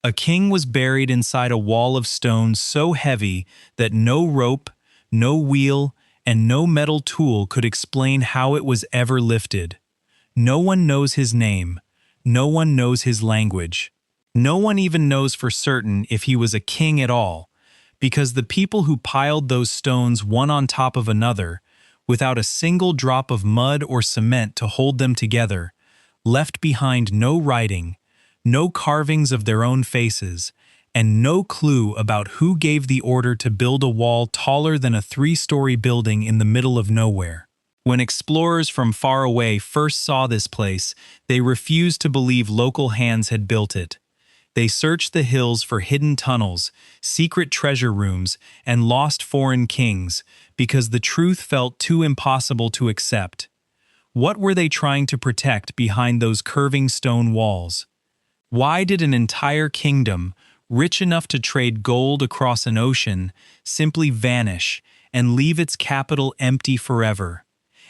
A king was buried inside a wall of stone so heavy that no rope, no wheel, and no metal tool could explain how it was ever lifted. No one knows his name. No one knows his language. No one even knows for certain if he was a king at all, because the people who piled those stones one on top of another, without a single drop of mud or cement to hold them together, left behind no writing, no carvings of their own faces, and no clue about who gave the order to build a wall taller than a 3-story building in the middle of nowhere. When explorers from far away first saw this place, they refused to believe local hands had built it. They searched the hills for hidden tunnels, secret treasure rooms, and lost foreign kings, because the truth felt too impossible to accept. What were they trying to protect behind those curving stone walls? Why did an entire kingdom, rich enough to trade gold across an ocean, simply vanish and leave its capital empty forever?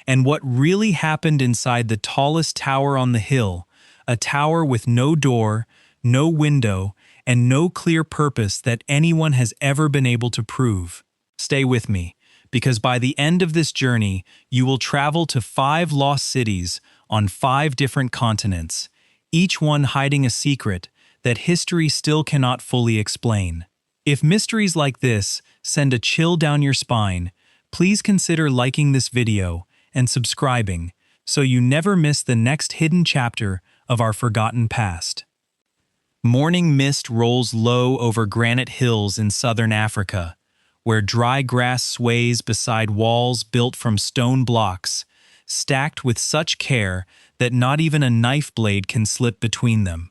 And what really happened inside the tallest tower on the hill, a tower with no door, no window, and no clear purpose that anyone has ever been able to prove? Stay with me, because by the end of this journey, you will travel to 5 lost cities on 5 different continents, each one hiding a secret that history still cannot fully explain. If mysteries like this send a chill down your spine, please consider liking this video and subscribing so you never miss the next hidden chapter of our forgotten past. Morning mist rolls low over granite hills in southern Africa, where dry grass sways beside walls built from stone blocks, stacked with such care that not even a knife blade can slip between them.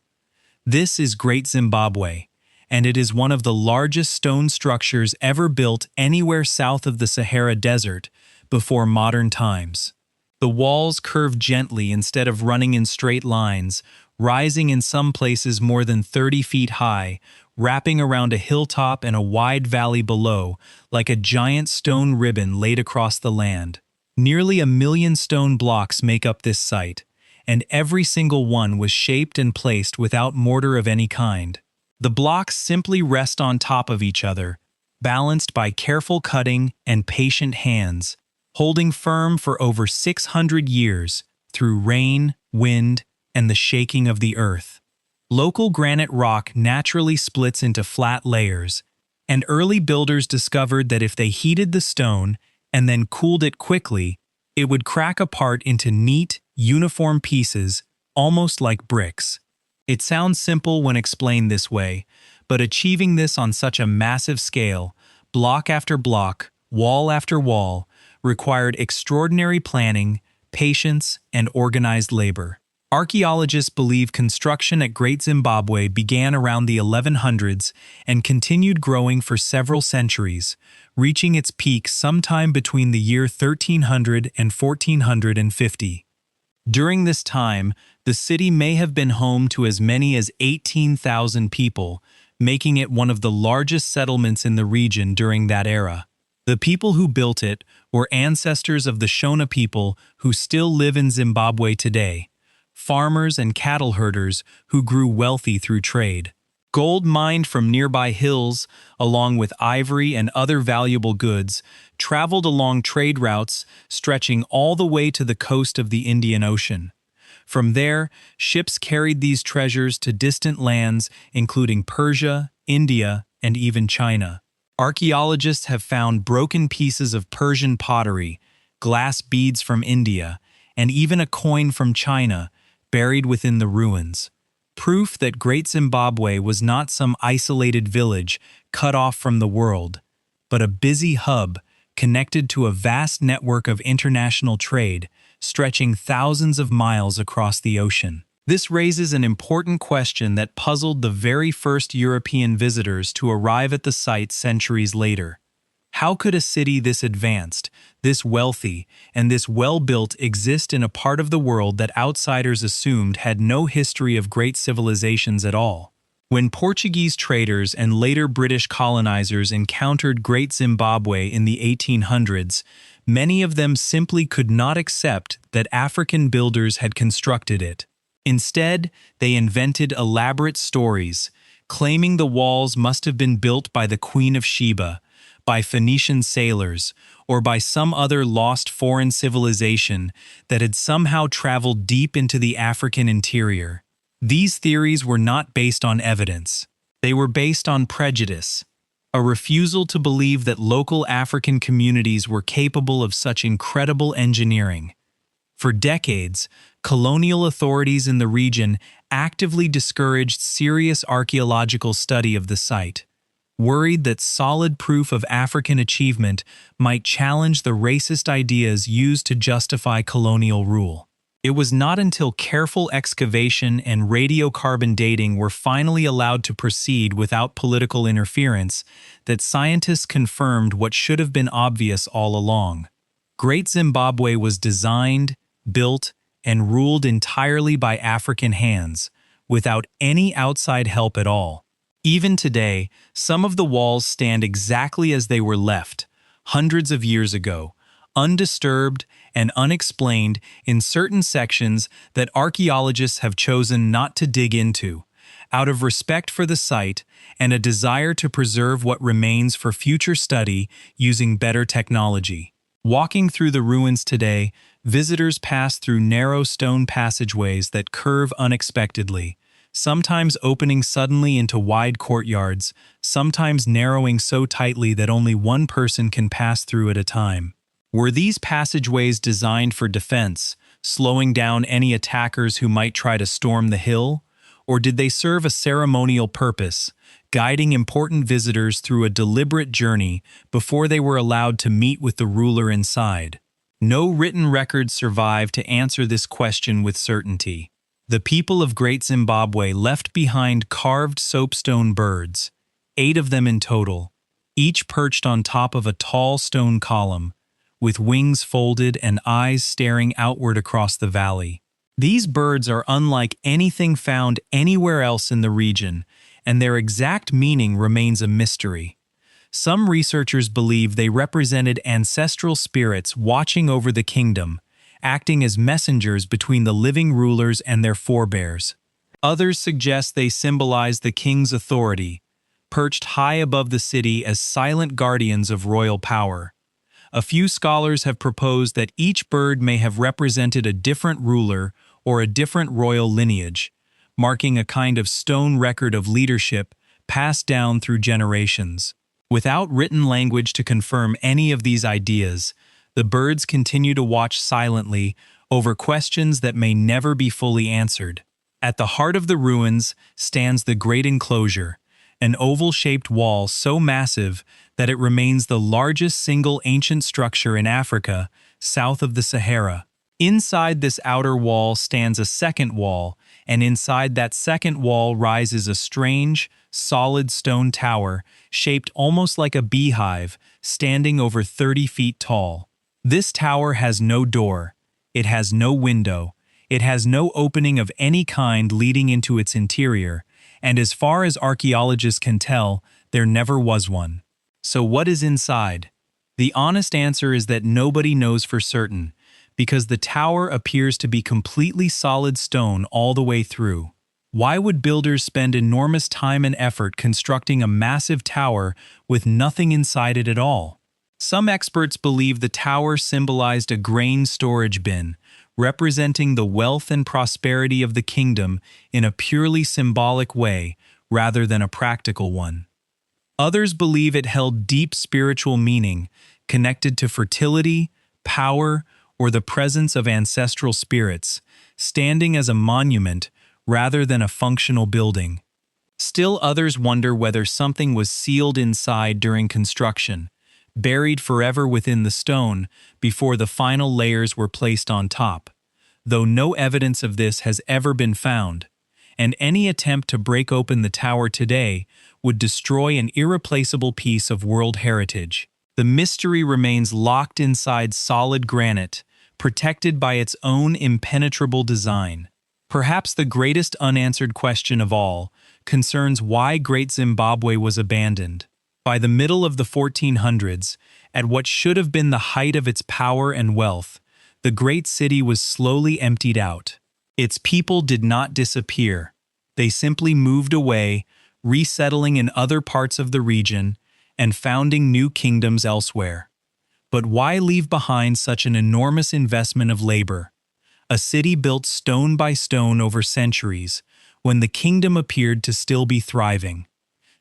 This is Great Zimbabwe, and it is one of the largest stone structures ever built anywhere south of the Sahara Desert before modern times. The walls curve gently instead of running in straight lines, rising in some places more than 30 feet high, wrapping around a hilltop and a wide valley below, like a giant stone ribbon laid across the land. Nearly 1 million stone blocks make up this site, and every single one was shaped and placed without mortar of any kind. The blocks simply rest on top of each other, balanced by careful cutting and patient hands, holding firm for over 600 years through rain, wind, and the shaking of the earth. Local granite rock naturally splits into flat layers, and early builders discovered that if they heated the stone and then cooled it quickly, it would crack apart into neat, uniform pieces, almost like bricks. It sounds simple when explained this way, but achieving this on such a massive scale, block after block, wall after wall, required extraordinary planning, patience, and organized labor. Archaeologists believe construction at Great Zimbabwe began around the 1100s and continued growing for several centuries, reaching its peak sometime between the year 1300 and 1450. During this time, the city may have been home to as many as 18,000 people, making it one of the largest settlements in the region during that era. The people who built it were ancestors of the Shona people who still live in Zimbabwe today, farmers and cattle herders who grew wealthy through trade. Gold mined from nearby hills, along with ivory and other valuable goods, traveled along trade routes stretching all the way to the coast of the Indian Ocean. From there, ships carried these treasures to distant lands, including Persia, India, and even China. Archaeologists have found broken pieces of Persian pottery, glass beads from India, and even a coin from China buried within the ruins. Proof that Great Zimbabwe was not some isolated village cut off from the world, but a busy hub connected to a vast network of international trade stretching thousands of miles across the ocean. This raises an important question that puzzled the very first European visitors to arrive at the site centuries later. How could a city this advanced, this wealthy, and this well-built exist in a part of the world that outsiders assumed had no history of great civilizations at all? When Portuguese traders and later British colonizers encountered Great Zimbabwe in the 1800s, many of them simply could not accept that African builders had constructed it. Instead, they invented elaborate stories, claiming the walls must have been built by the Queen of Sheba, by Phoenician sailors, or by some other lost foreign civilization that had somehow traveled deep into the African interior. These theories were not based on evidence. They were based on prejudice, a refusal to believe that local African communities were capable of such incredible engineering. For decades, colonial authorities in the region actively discouraged serious archaeological study of the site, worried that solid proof of African achievement might challenge the racist ideas used to justify colonial rule. It was not until careful excavation and radiocarbon dating were finally allowed to proceed without political interference that scientists confirmed what should have been obvious all along. Great Zimbabwe was designed, built, and ruled entirely by African hands, without any outside help at all. Even today, some of the walls stand exactly as they were left, hundreds of years ago, undisturbed and unexplained in certain sections that archaeologists have chosen not to dig into, out of respect for the site and a desire to preserve what remains for future study using better technology. Walking through the ruins today, visitors pass through narrow stone passageways that curve unexpectedly, sometimes opening suddenly into wide courtyards, sometimes narrowing so tightly that only one person can pass through at a time. Were these passageways designed for defense, slowing down any attackers who might try to storm the hill? Or did they serve a ceremonial purpose, guiding important visitors through a deliberate journey before they were allowed to meet with the ruler inside? No written records survive to answer this question with certainty. The people of Great Zimbabwe left behind carved soapstone birds, 8 of them in total, each perched on top of a tall stone column, with wings folded and eyes staring outward across the valley. These birds are unlike anything found anywhere else in the region, and their exact meaning remains a mystery. Some researchers believe they represented ancestral spirits watching over the kingdom, acting as messengers between the living rulers and their forebears. Others suggest they symbolize the king's authority, perched high above the city as silent guardians of royal power. A few scholars have proposed that each bird may have represented a different ruler or a different royal lineage, marking a kind of stone record of leadership passed down through generations. Without written language to confirm any of these ideas, the birds continue to watch silently over questions that may never be fully answered. At the heart of the ruins stands the Great Enclosure, an oval-shaped wall so massive that it remains the largest single ancient structure in Africa, south of the Sahara. Inside this outer wall stands a second wall, and inside that second wall rises a strange, solid stone tower shaped almost like a beehive, standing over 30 feet tall. This tower has no door, it has no window, it has no opening of any kind leading into its interior, and as far as archaeologists can tell, there never was one. So what is inside? The honest answer is that nobody knows for certain, because the tower appears to be completely solid stone all the way through. Why would builders spend enormous time and effort constructing a massive tower with nothing inside it at all? Some experts believe the tower symbolized a grain storage bin, representing the wealth and prosperity of the kingdom in a purely symbolic way rather than a practical one. Others believe it held deep spiritual meaning, connected to fertility, power, or the presence of ancestral spirits, standing as a monument rather than a functional building. Still others wonder whether something was sealed inside during construction, buried forever within the stone before the final layers were placed on top, though no evidence of this has ever been found, and any attempt to break open the tower today would destroy an irreplaceable piece of world heritage. The mystery remains locked inside solid granite, protected by its own impenetrable design. Perhaps the greatest unanswered question of all concerns why Great Zimbabwe was abandoned. By the middle of the 1400s, at what should have been the height of its power and wealth, the great city was slowly emptied out. Its people did not disappear. They simply moved away, resettling in other parts of the region, and founding new kingdoms elsewhere. But why leave behind such an enormous investment of labor? A city built stone by stone over centuries, when the kingdom appeared to still be thriving.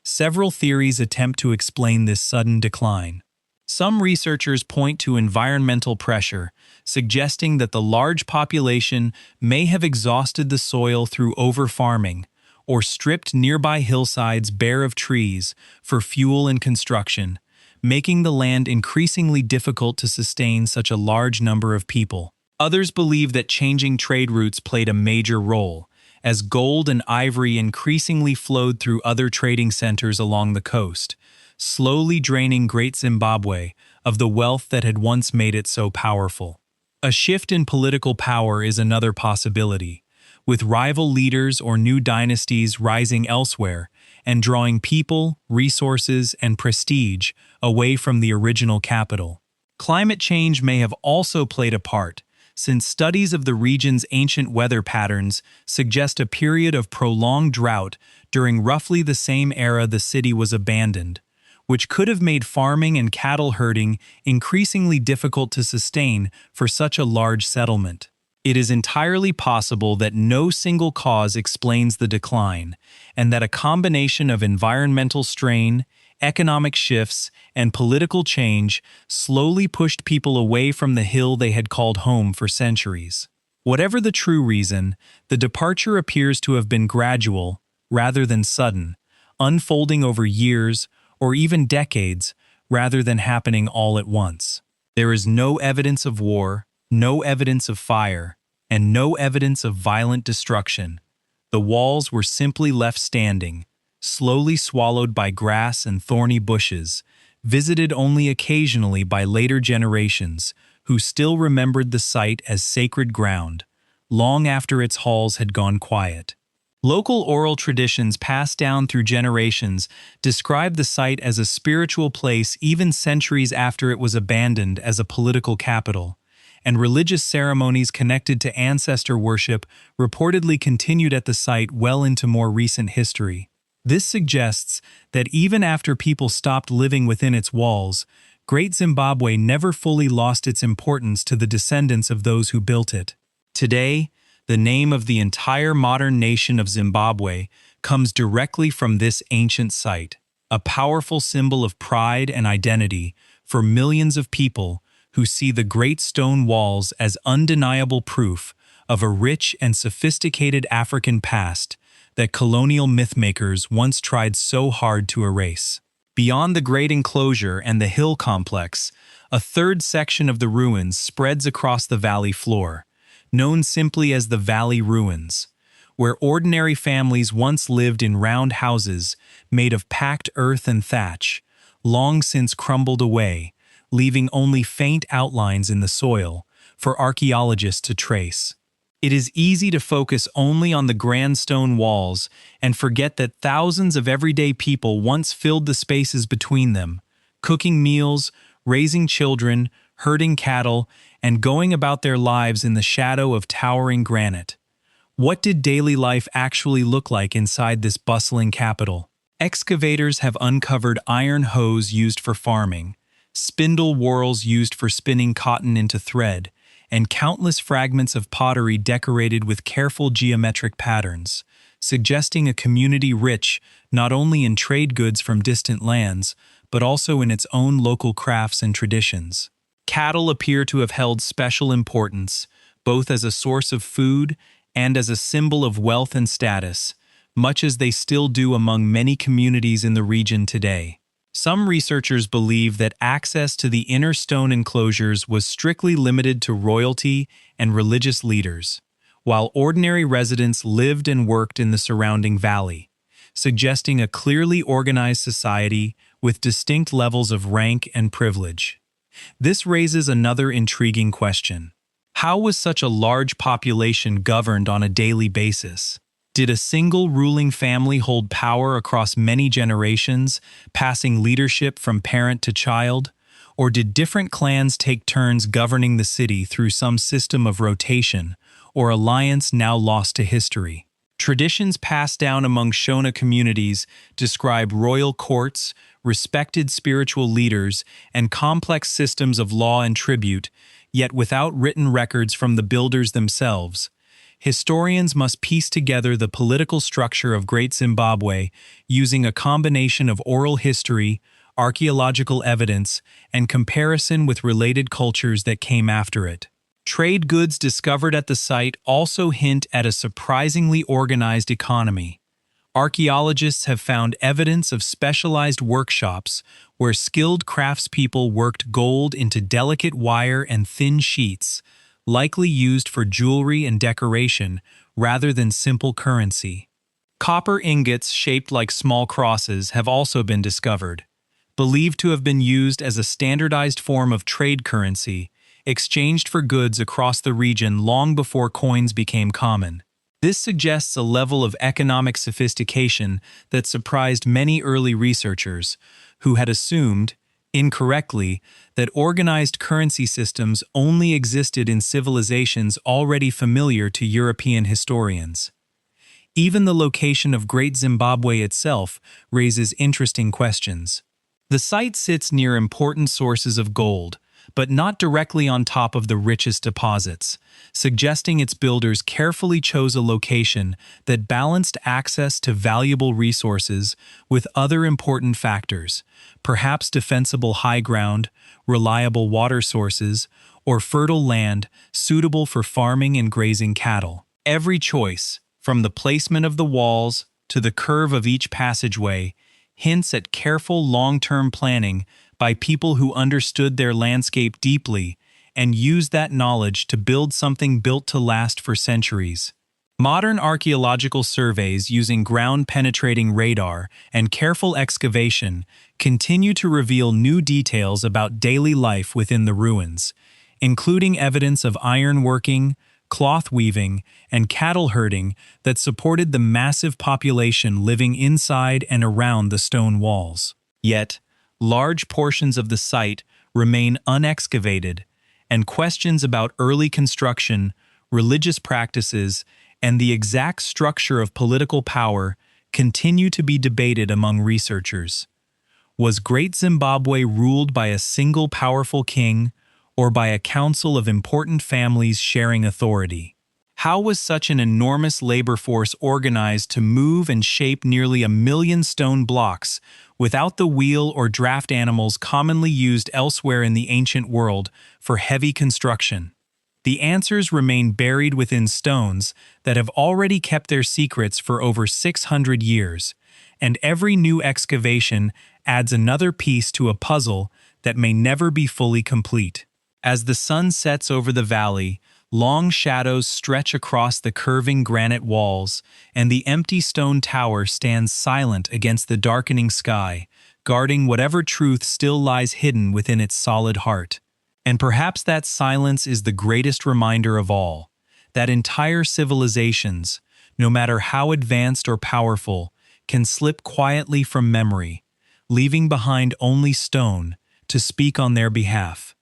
Several theories attempt to explain this sudden decline. Some researchers point to environmental pressure, suggesting that the large population may have exhausted the soil through over-farming, or stripped nearby hillsides bare of trees for fuel and construction, making the land increasingly difficult to sustain such a large number of people. Others believe that changing trade routes played a major role, as gold and ivory increasingly flowed through other trading centers along the coast, slowly draining Great Zimbabwe of the wealth that had once made it so powerful. A shift in political power is another possibility, with rival leaders or new dynasties rising elsewhere and drawing people, resources, and prestige away from the original capital. Climate change may have also played a part, since studies of the region's ancient weather patterns suggest a period of prolonged drought during roughly the same era the city was abandoned, which could have made farming and cattle herding increasingly difficult to sustain for such a large settlement. It is entirely possible that no single cause explains the decline, and that a combination of environmental strain, economic shifts, and political change slowly pushed people away from the hill they had called home for centuries. Whatever the true reason, the departure appears to have been gradual, rather than sudden, unfolding over years or even decades, rather than happening all at once. There is no evidence of war, no evidence of fire, and no evidence of violent destruction. The walls were simply left standing, slowly swallowed by grass and thorny bushes, visited only occasionally by later generations who still remembered the site as sacred ground, long after its halls had gone quiet. Local oral traditions passed down through generations describe the site as a spiritual place even centuries after it was abandoned as a political capital, and religious ceremonies connected to ancestor worship reportedly continued at the site well into more recent history. This suggests that even after people stopped living within its walls, Great Zimbabwe never fully lost its importance to the descendants of those who built it. Today, the name of the entire modern nation of Zimbabwe comes directly from this ancient site, a powerful symbol of pride and identity for millions of people who see the Great Stone Walls as undeniable proof of a rich and sophisticated African past that colonial mythmakers once tried so hard to erase. Beyond the great enclosure and the hill complex, a third section of the ruins spreads across the valley floor, known simply as the Valley Ruins, where ordinary families once lived in round houses made of packed earth and thatch, long since crumbled away, leaving only faint outlines in the soil for archaeologists to trace. It is easy to focus only on the grand stone walls and forget that thousands of everyday people once filled the spaces between them, cooking meals, raising children, herding cattle, and going about their lives in the shadow of towering granite. What did daily life actually look like inside this bustling capital? Excavators have uncovered iron hoes used for farming, spindle whorls used for spinning cotton into thread, and countless fragments of pottery decorated with careful geometric patterns, suggesting a community rich not only in trade goods from distant lands, but also in its own local crafts and traditions. Cattle appear to have held special importance, both as a source of food and as a symbol of wealth and status, much as they still do among many communities in the region today. Some researchers believe that access to the inner stone enclosures was strictly limited to royalty and religious leaders, while ordinary residents lived and worked in the surrounding valley, suggesting a clearly organized society with distinct levels of rank and privilege. This raises another intriguing question. How was such a large population governed on a daily basis? Did a single ruling family hold power across many generations, passing leadership from parent to child? Or did different clans take turns governing the city through some system of rotation or alliance now lost to history? Traditions passed down among Shona communities describe royal courts, respected spiritual leaders, and complex systems of law and tribute, yet without written records from the builders themselves. Historians must piece together the political structure of Great Zimbabwe using a combination of oral history, archaeological evidence, and comparison with related cultures that came after it. Trade goods discovered at the site also hint at a surprisingly organized economy. Archaeologists have found evidence of specialized workshops where skilled craftspeople worked gold into delicate wire and thin sheets, likely used for jewelry and decoration rather than simple currency. Copper ingots shaped like small crosses have also been discovered, believed to have been used as a standardized form of trade currency, exchanged for goods across the region long before coins became common. This suggests a level of economic sophistication that surprised many early researchers, who had assumed, incorrectly, that organized currency systems only existed in civilizations already familiar to European historians. Even the location of Great Zimbabwe itself raises interesting questions. The site sits near important sources of gold, but not directly on top of the richest deposits, suggesting its builders carefully chose a location that balanced access to valuable resources with other important factors, perhaps defensible high ground, reliable water sources, or fertile land suitable for farming and grazing cattle. Every choice, from the placement of the walls to the curve of each passageway, hints at careful long-term planning by people who understood their landscape deeply and used that knowledge to build something built to last for centuries. Modern archaeological surveys using ground-penetrating radar and careful excavation continue to reveal new details about daily life within the ruins, including evidence of ironworking, cloth weaving, and cattle herding that supported the massive population living inside and around the stone walls. Yet, large portions of the site remain unexcavated, and questions about early construction, religious practices, and the exact structure of political power continue to be debated among researchers. Was Great Zimbabwe ruled by a single powerful king, or by a council of important families sharing authority? How was such an enormous labor force organized to move and shape nearly 1 million stone blocks without the wheel or draft animals commonly used elsewhere in the ancient world for heavy construction? The answers remain buried within stones that have already kept their secrets for over 600 years, and every new excavation adds another piece to a puzzle that may never be fully complete. As the sun sets over the valley, long shadows stretch across the curving granite walls, and the empty stone tower stands silent against the darkening sky, guarding whatever truth still lies hidden within its solid heart. And perhaps that silence is the greatest reminder of all, that entire civilizations, no matter how advanced or powerful, can slip quietly from memory, leaving behind only stone to speak on their behalf.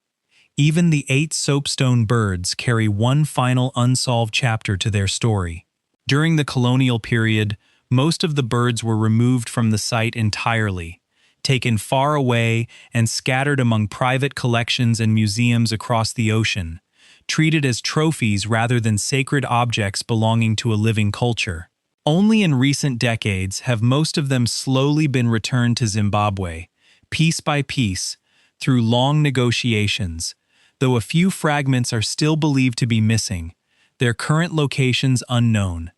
Even the 8 soapstone birds carry one final unsolved chapter to their story. During the colonial period, most of the birds were removed from the site entirely, taken far away and scattered among private collections and museums across the ocean, treated as trophies rather than sacred objects belonging to a living culture. Only in recent decades have most of them slowly been returned to Zimbabwe, piece by piece, through long negotiations, though a few fragments are still believed to be missing, their current locations unknown.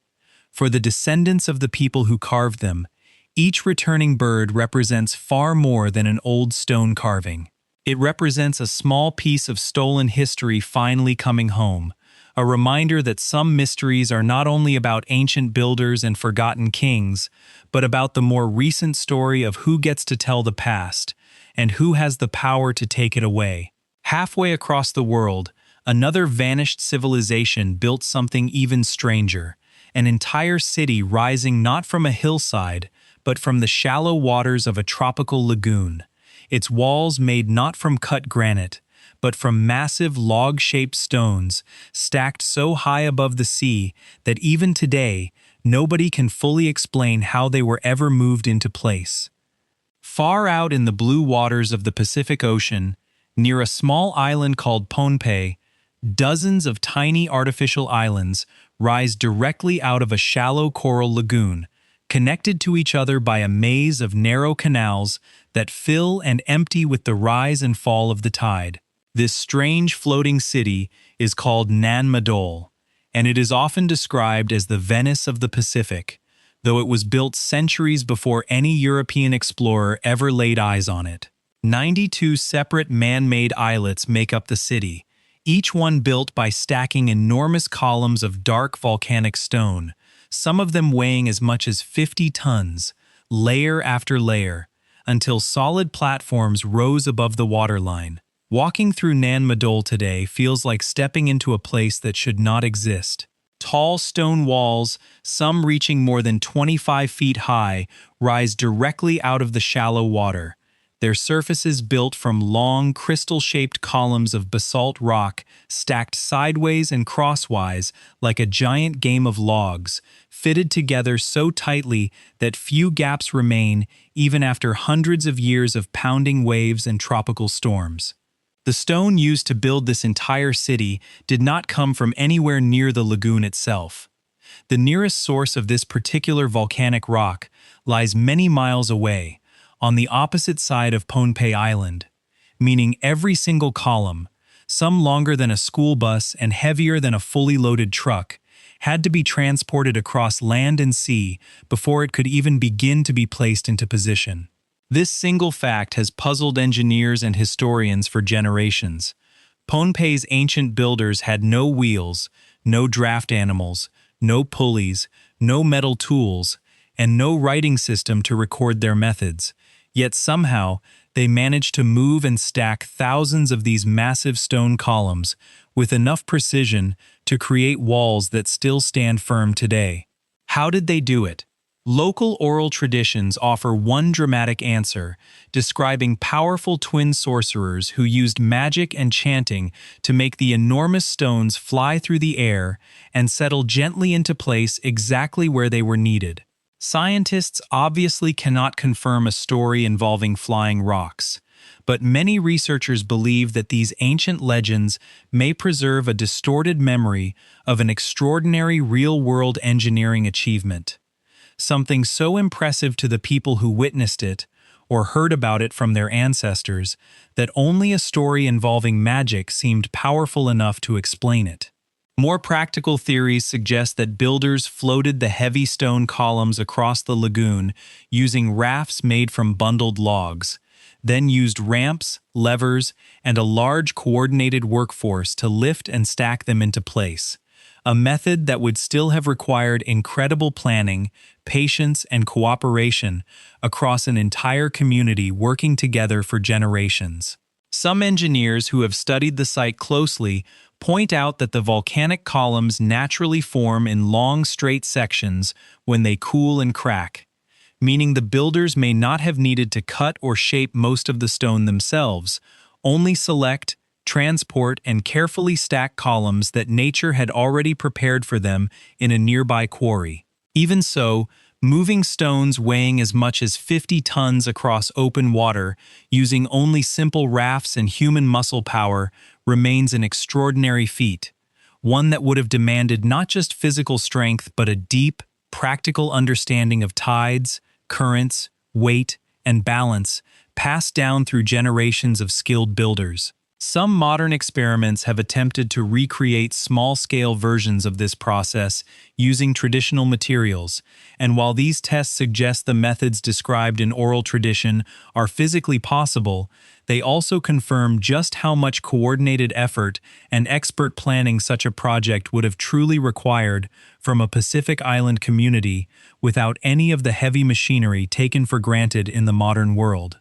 For the descendants of the people who carved them, each returning bird represents far more than an old stone carving. It represents a small piece of stolen history finally coming home, a reminder that some mysteries are not only about ancient builders and forgotten kings, but about the more recent story of who gets to tell the past, and who has the power to take it away. Halfway across the world, another vanished civilization built something even stranger, an entire city rising not from a hillside, but from the shallow waters of a tropical lagoon, its walls made not from cut granite, but from massive log-shaped stones stacked so high above the sea that even today, nobody can fully explain how they were ever moved into place. Far out in the blue waters of the Pacific Ocean, near a small island called Pohnpei, dozens of tiny artificial islands rise directly out of a shallow coral lagoon, connected to each other by a maze of narrow canals that fill and empty with the rise and fall of the tide. This strange floating city is called Nan Madol, and it is often described as the Venice of the Pacific, though it was built centuries before any European explorer ever laid eyes on it. 92 separate man-made islets make up the city, each one built by stacking enormous columns of dark volcanic stone, some of them weighing as much as 50 tons, layer after layer, until solid platforms rose above the waterline. Walking through Nan Madol today feels like stepping into a place that should not exist. Tall stone walls, some reaching more than 25 feet high, rise directly out of the shallow water, their surfaces built from long, crystal-shaped columns of basalt rock stacked sideways and crosswise like a giant game of logs, fitted together so tightly that few gaps remain even after hundreds of years of pounding waves and tropical storms. The stone used to build this entire city did not come from anywhere near the lagoon itself. The nearest source of this particular volcanic rock lies many miles away, on the opposite side of Pohnpei Island, meaning every single column, some longer than a school bus and heavier than a fully loaded truck, had to be transported across land and sea before it could even begin to be placed into position. This single fact has puzzled engineers and historians for generations. Pohnpei's ancient builders had no wheels, no draft animals, no pulleys, no metal tools, and no writing system to record their methods. Yet somehow, they managed to move and stack thousands of these massive stone columns with enough precision to create walls that still stand firm today. How did they do it? Local oral traditions offer one dramatic answer, describing powerful twin sorcerers who used magic and chanting to make the enormous stones fly through the air and settle gently into place exactly where they were needed. Scientists obviously cannot confirm a story involving flying rocks, but many researchers believe that these ancient legends may preserve a distorted memory of an extraordinary real-world engineering achievement. Something so impressive to the people who witnessed it, or heard about it from their ancestors, that only a story involving magic seemed powerful enough to explain it. More practical theories suggest that builders floated the heavy stone columns across the lagoon using rafts made from bundled logs, then used ramps, levers, and a large coordinated workforce to lift and stack them into place, a method that would still have required incredible planning, patience, and cooperation across an entire community working together for generations. Some engineers who have studied the site closely point out that the volcanic columns naturally form in long, straight sections when they cool and crack, meaning the builders may not have needed to cut or shape most of the stone themselves, only select, transport, and carefully stack columns that nature had already prepared for them in a nearby quarry. Even so, moving stones weighing as much as 50 tons across open water using only simple rafts and human muscle power remains an extraordinary feat, one that would have demanded not just physical strength but a deep, practical understanding of tides, currents, weight, and balance passed down through generations of skilled builders. Some modern experiments have attempted to recreate small-scale versions of this process using traditional materials, and while these tests suggest the methods described in oral tradition are physically possible, they also confirm just how much coordinated effort and expert planning such a project would have truly required from a Pacific Island community without any of the heavy machinery taken for granted in the modern world.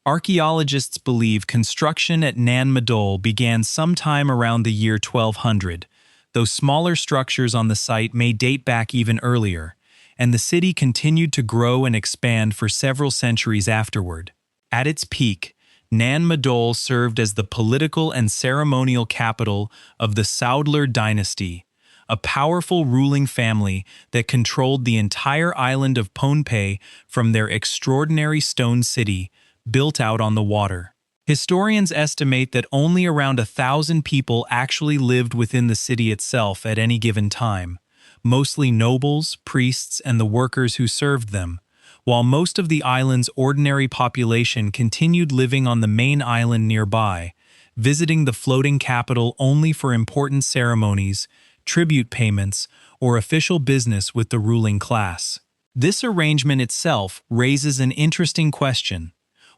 Archaeologists believe construction at Nan Madol began sometime around the year 1200, though smaller structures on the site may date back even earlier, and the city continued to grow and expand for several centuries afterward. At its peak, Nan Madol served as the political and ceremonial capital of the Saudler dynasty, a powerful ruling family that controlled the entire island of Pohnpei from their extraordinary stone city, built out on the water. Historians estimate that only around 1,000 people actually lived within the city itself at any given time, mostly nobles, priests, and the workers who served them, while most of the island's ordinary population continued living on the main island nearby, visiting the floating capital only for important ceremonies, tribute payments, or official business with the ruling class. This arrangement itself raises an interesting question.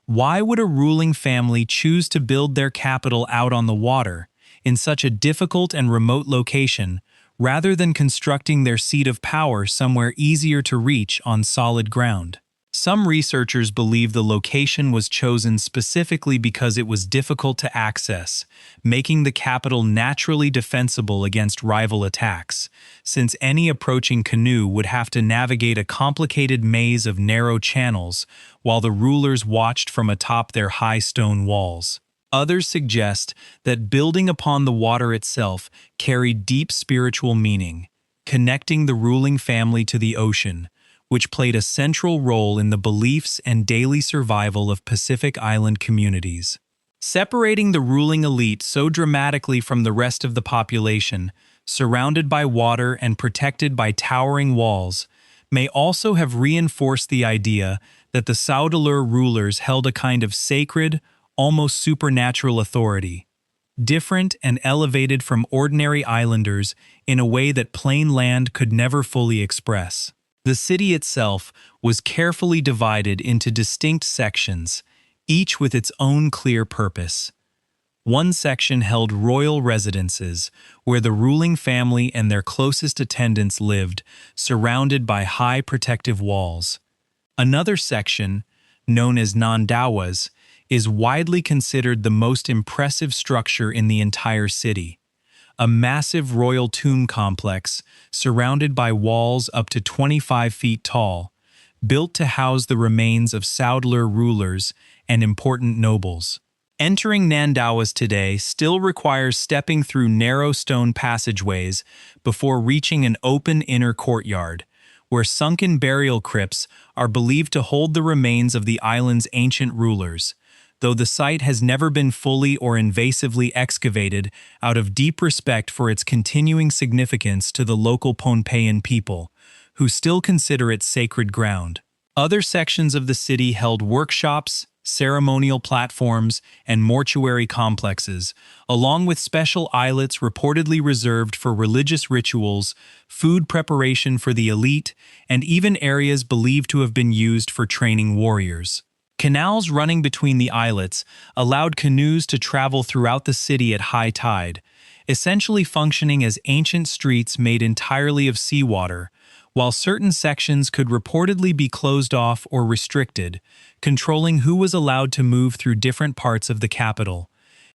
Why would a ruling family choose to build their capital out on the water, in such a difficult and remote location, rather than constructing their seat of power somewhere easier to reach on solid ground? Some researchers believe the location was chosen specifically because it was difficult to access, making the capital naturally defensible against rival attacks, since any approaching canoe would have to navigate a complicated maze of narrow channels while the rulers watched from atop their high stone walls. Others suggest that building upon the water itself carried deep spiritual meaning, connecting the ruling family to the ocean, which played a central role in the beliefs and daily survival of Pacific Island communities. Separating the ruling elite so dramatically from the rest of the population, surrounded by water and protected by towering walls, may also have reinforced the idea that the Saudeleur rulers held a kind of sacred, almost supernatural authority, different and elevated from ordinary islanders in a way that plain land could never fully express. The city itself was carefully divided into distinct sections, each with its own clear purpose. One section held royal residences, where the ruling family and their closest attendants lived, surrounded by high protective walls. Another section, known as Nan Madol, is widely considered the most impressive structure in the entire city. A massive royal tomb complex surrounded by walls up to 25 feet tall, built to house the remains of Saudeleur rulers and important nobles. Entering Nan Madol today still requires stepping through narrow stone passageways before reaching an open inner courtyard, where sunken burial crypts are believed to hold the remains of the island's ancient rulers, though the site has never been fully or invasively excavated out of deep respect for its continuing significance to the local Pohnpeian people, who still consider it sacred ground. Other sections of the city held workshops, ceremonial platforms, and mortuary complexes, along with special islets reportedly reserved for religious rituals, food preparation for the elite, and even areas believed to have been used for training warriors. Canals running between the islets allowed canoes to travel throughout the city at high tide, essentially functioning as ancient streets made entirely of seawater, while certain sections could reportedly be closed off or restricted, controlling who was allowed to move through different parts of the capital.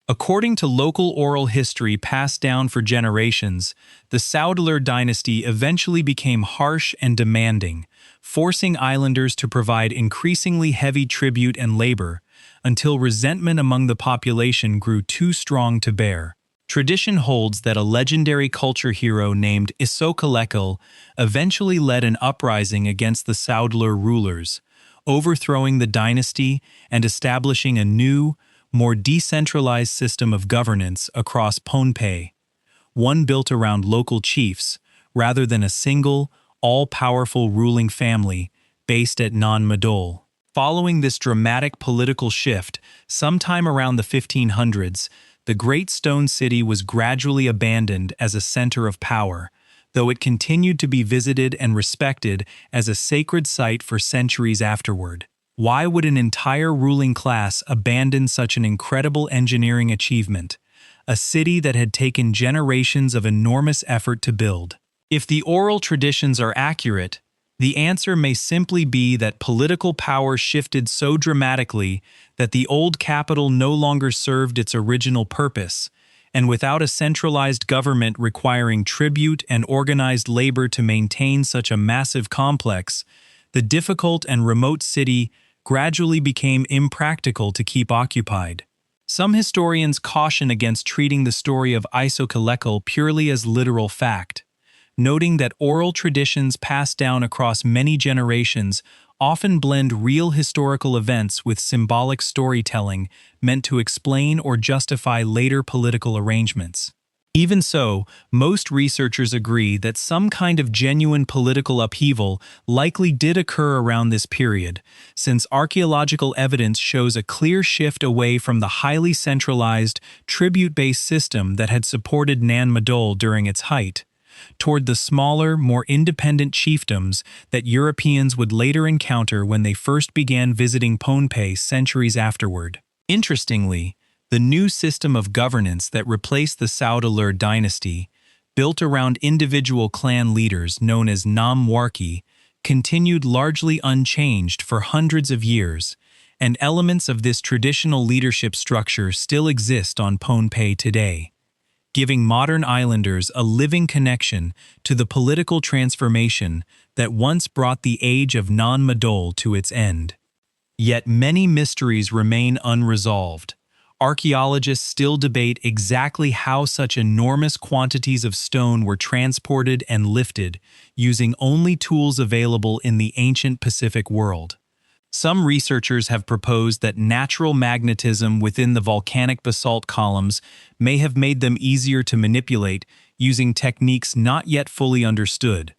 According to local oral history passed down for generations, the Saudeleur dynasty eventually became harsh and demanding, forcing islanders to provide increasingly heavy tribute and labor, until resentment among the population grew too strong to bear. Tradition holds that a legendary culture hero named Göbekli eventually led an uprising against the Saudeleur rulers, overthrowing the dynasty and establishing a new, more decentralized system of governance across Pohnpei, one built around local chiefs rather than a single, all-powerful ruling family based at Nan Madol. Following this dramatic political shift, sometime around the 1500s, the Great Stone City was gradually abandoned as a center of power, though it continued to be visited and respected as a sacred site for centuries afterward. Why would an entire ruling class abandon such an incredible engineering achievement, a city that had taken generations of enormous effort to build? If the oral traditions are accurate, the answer may simply be that political power shifted so dramatically that the old capital no longer served its original purpose, and without a centralized government requiring tribute and organized labor to maintain such a massive complex, the difficult and remote city gradually became impractical to keep occupied. Some historians caution against treating the story of Göbekli purely as literal fact. noting that oral traditions passed down across many generations often blend real historical events with symbolic storytelling meant to explain or justify later political arrangements. Even so, most researchers agree that some kind of genuine political upheaval likely did occur around this period, since archaeological evidence shows a clear shift away from the highly centralized, tribute-based system that had supported Nan Madol during its height, toward the smaller, more independent chiefdoms that Europeans would later encounter when they first began visiting Pohnpei centuries afterward. Interestingly, the new system of governance that replaced the Saudalur dynasty, built around individual clan leaders known as Namwarki, continued largely unchanged for hundreds of years, and elements of this traditional leadership structure still exist on Pohnpei today, giving modern islanders a living connection to the political transformation that once brought the age of Nan Madol to its end. Yet many mysteries remain unresolved. Archaeologists still debate exactly how such enormous quantities of stone were transported and lifted using only tools available in the ancient Pacific world. Some researchers have proposed that natural magnetism within the volcanic basalt columns may have made them easier to manipulate using techniques not yet fully understood,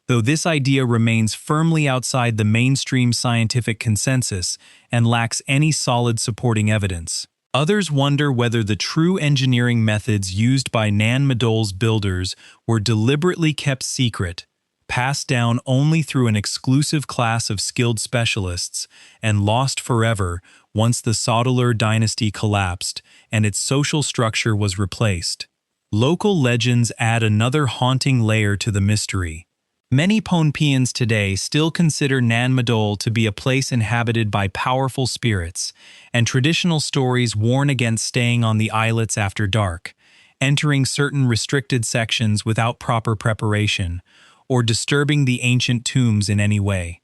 though this idea remains firmly outside the mainstream scientific consensus and lacks any solid supporting evidence. Others wonder whether the true engineering methods used by Nan Madol's builders were deliberately kept secret, passed down only through an exclusive class of skilled specialists, and lost forever once the Saudalur dynasty collapsed and its social structure was replaced. Local legends add another haunting layer to the mystery. Many Pohnpeians today still consider Nan Madol to be a place inhabited by powerful spirits, and traditional stories warn against staying on the islets after dark, entering certain restricted sections without proper preparation, or disturbing the ancient tombs in any way.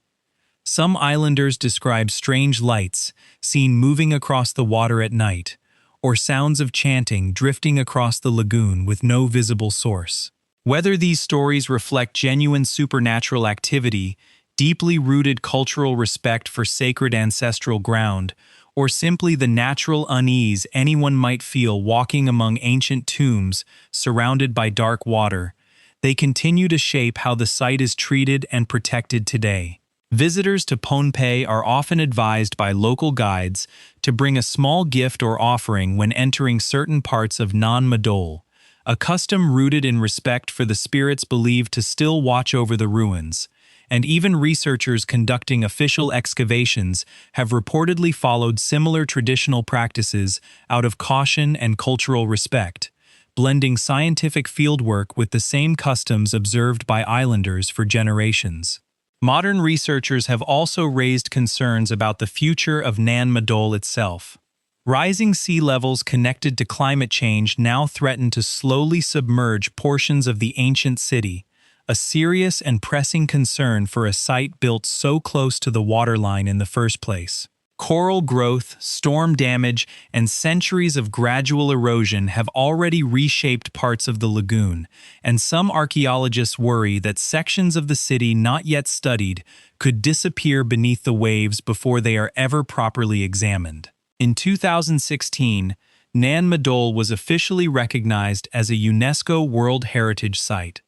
Some islanders describe strange lights seen moving across the water at night, or sounds of chanting drifting across the lagoon with no visible source. Whether these stories reflect genuine supernatural activity, deeply rooted cultural respect for sacred ancestral ground, or simply the natural unease anyone might feel walking among ancient tombs surrounded by dark water, they continue to shape how the site is treated and protected today. Visitors to Pohnpei are often advised by local guides to bring a small gift or offering when entering certain parts of Nan Madol, a custom rooted in respect for the spirits believed to still watch over the ruins, and even researchers conducting official excavations have reportedly followed similar traditional practices out of caution and cultural respect, blending scientific fieldwork with the same customs observed by islanders for generations. Modern researchers have also raised concerns about the future of Nan Madol itself. Rising sea levels connected to climate change now threaten to slowly submerge portions of the ancient city, a serious and pressing concern for a site built so close to the waterline in the first place. Coral growth, storm damage, and centuries of gradual erosion have already reshaped parts of the lagoon, and some archaeologists worry that sections of the city not yet studied could disappear beneath the waves before they are ever properly examined. In 2016, Nan Madol was officially recognized as a UNESCO World Heritage Site,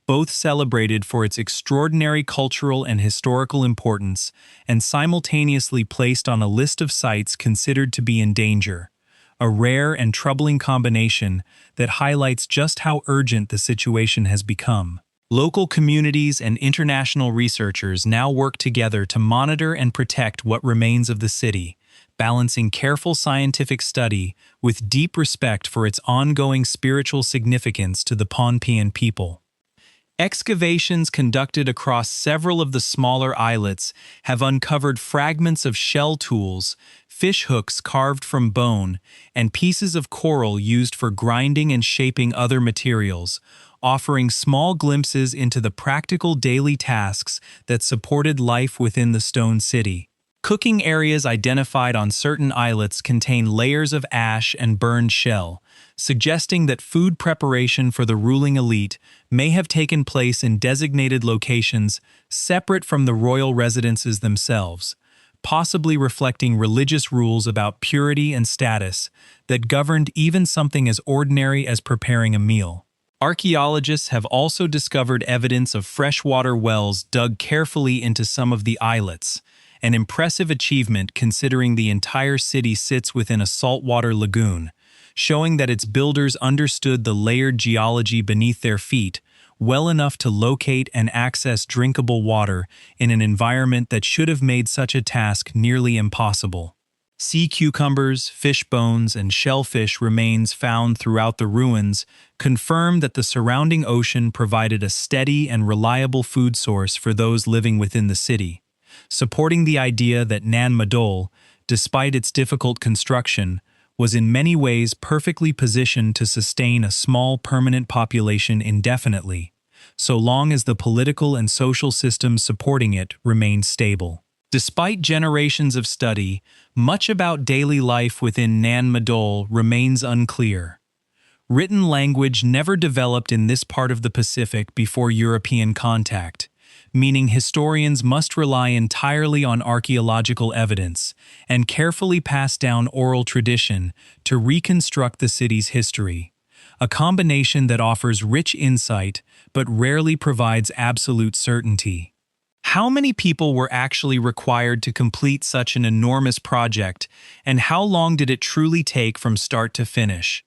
both celebrated for its extraordinary cultural and historical importance and simultaneously placed on a list of sites considered to be in danger, a rare and troubling combination that highlights just how urgent the situation has become. Local communities and international researchers now work together to monitor and protect what remains of the city, balancing careful scientific study with deep respect for its ongoing spiritual significance to the Pohnpeian people. Excavations conducted across several of the smaller islets have uncovered fragments of shell tools, fish hooks carved from bone, and pieces of coral used for grinding and shaping other materials, offering small glimpses into the practical daily tasks that supported life within the stone city. Cooking areas identified on certain islets contain layers of ash and burned shell, suggesting that food preparation for the ruling elite may have taken place in designated locations separate from the royal residences themselves, possibly reflecting religious rules about purity and status that governed even something as ordinary as preparing a meal. Archaeologists have also discovered evidence of freshwater wells dug carefully into some of the islets, an impressive achievement considering the entire city sits within a saltwater lagoon, showing that its builders understood the layered geology beneath their feet well enough to locate and access drinkable water in an environment that should have made such a task nearly impossible. Sea cucumbers, fish bones, and shellfish remains found throughout the ruins confirm that the surrounding ocean provided a steady and reliable food source for those living within the city, supporting the idea that Nan Madol, despite its difficult construction, was in many ways perfectly positioned to sustain a small permanent population indefinitely, so long as the political and social systems supporting it remained stable. Despite generations of study, much about daily life within Nan Madol remains unclear. Written language never developed in this part of the Pacific before European contact, meaning historians must rely entirely on archaeological evidence and carefully pass down oral tradition to reconstruct the city's history, a combination that offers rich insight but rarely provides absolute certainty. How many people were actually required to complete such an enormous project, and how long did it truly take from start to finish?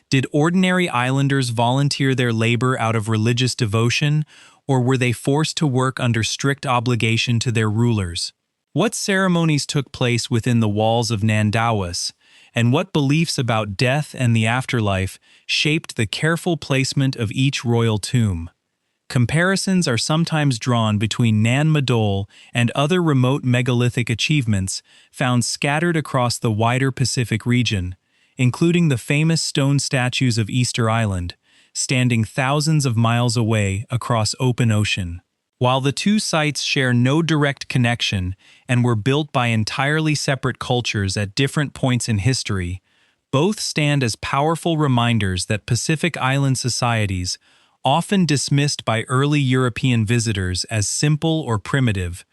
Did ordinary islanders volunteer their labor out of religious devotion, or were they forced to work under strict obligation to their rulers? What ceremonies took place within the walls of Nandawas, and what beliefs about death and the afterlife shaped the careful placement of each royal tomb? Comparisons are sometimes drawn between Nan Madol and other remote megalithic achievements found scattered across the wider Pacific region, including the famous stone statues of Easter Island, standing thousands of miles away across open ocean. While the two sites share no direct connection and were built by entirely separate cultures at different points in history, both stand as powerful reminders that Pacific Island societies, often dismissed by early European visitors as simple or primitive,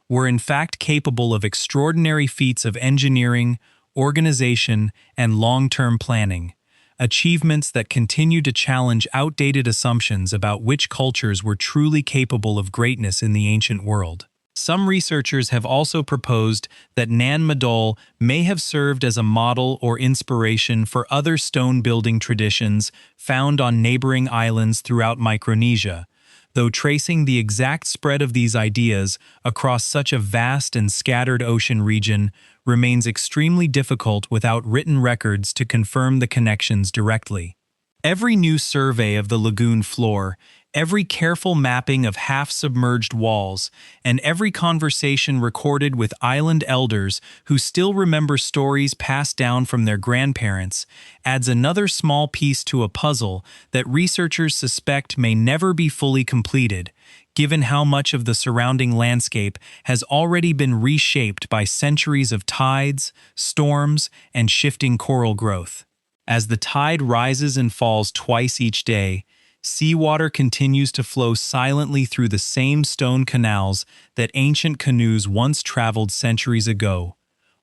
were in fact capable of extraordinary feats of engineering, organization, and long-term planning, achievements that continue to challenge outdated assumptions about which cultures were truly capable of greatness in the ancient world. Some researchers have also proposed that Nan Madol may have served as a model or inspiration for other stone-building traditions found on neighboring islands throughout Micronesia, though tracing the exact spread of these ideas across such a vast and scattered ocean region remains extremely difficult without written records to confirm the connections directly. Every new survey of the lagoon floor, every careful mapping of half-submerged walls, and every conversation recorded with island elders who still remember stories passed down from their grandparents adds another small piece to a puzzle that researchers suspect may never be fully completed, given how much of the surrounding landscape has already been reshaped by centuries of tides, storms, and shifting coral growth. As the tide rises and falls twice each day, seawater continues to flow silently through the same stone canals that ancient canoes once traveled centuries ago,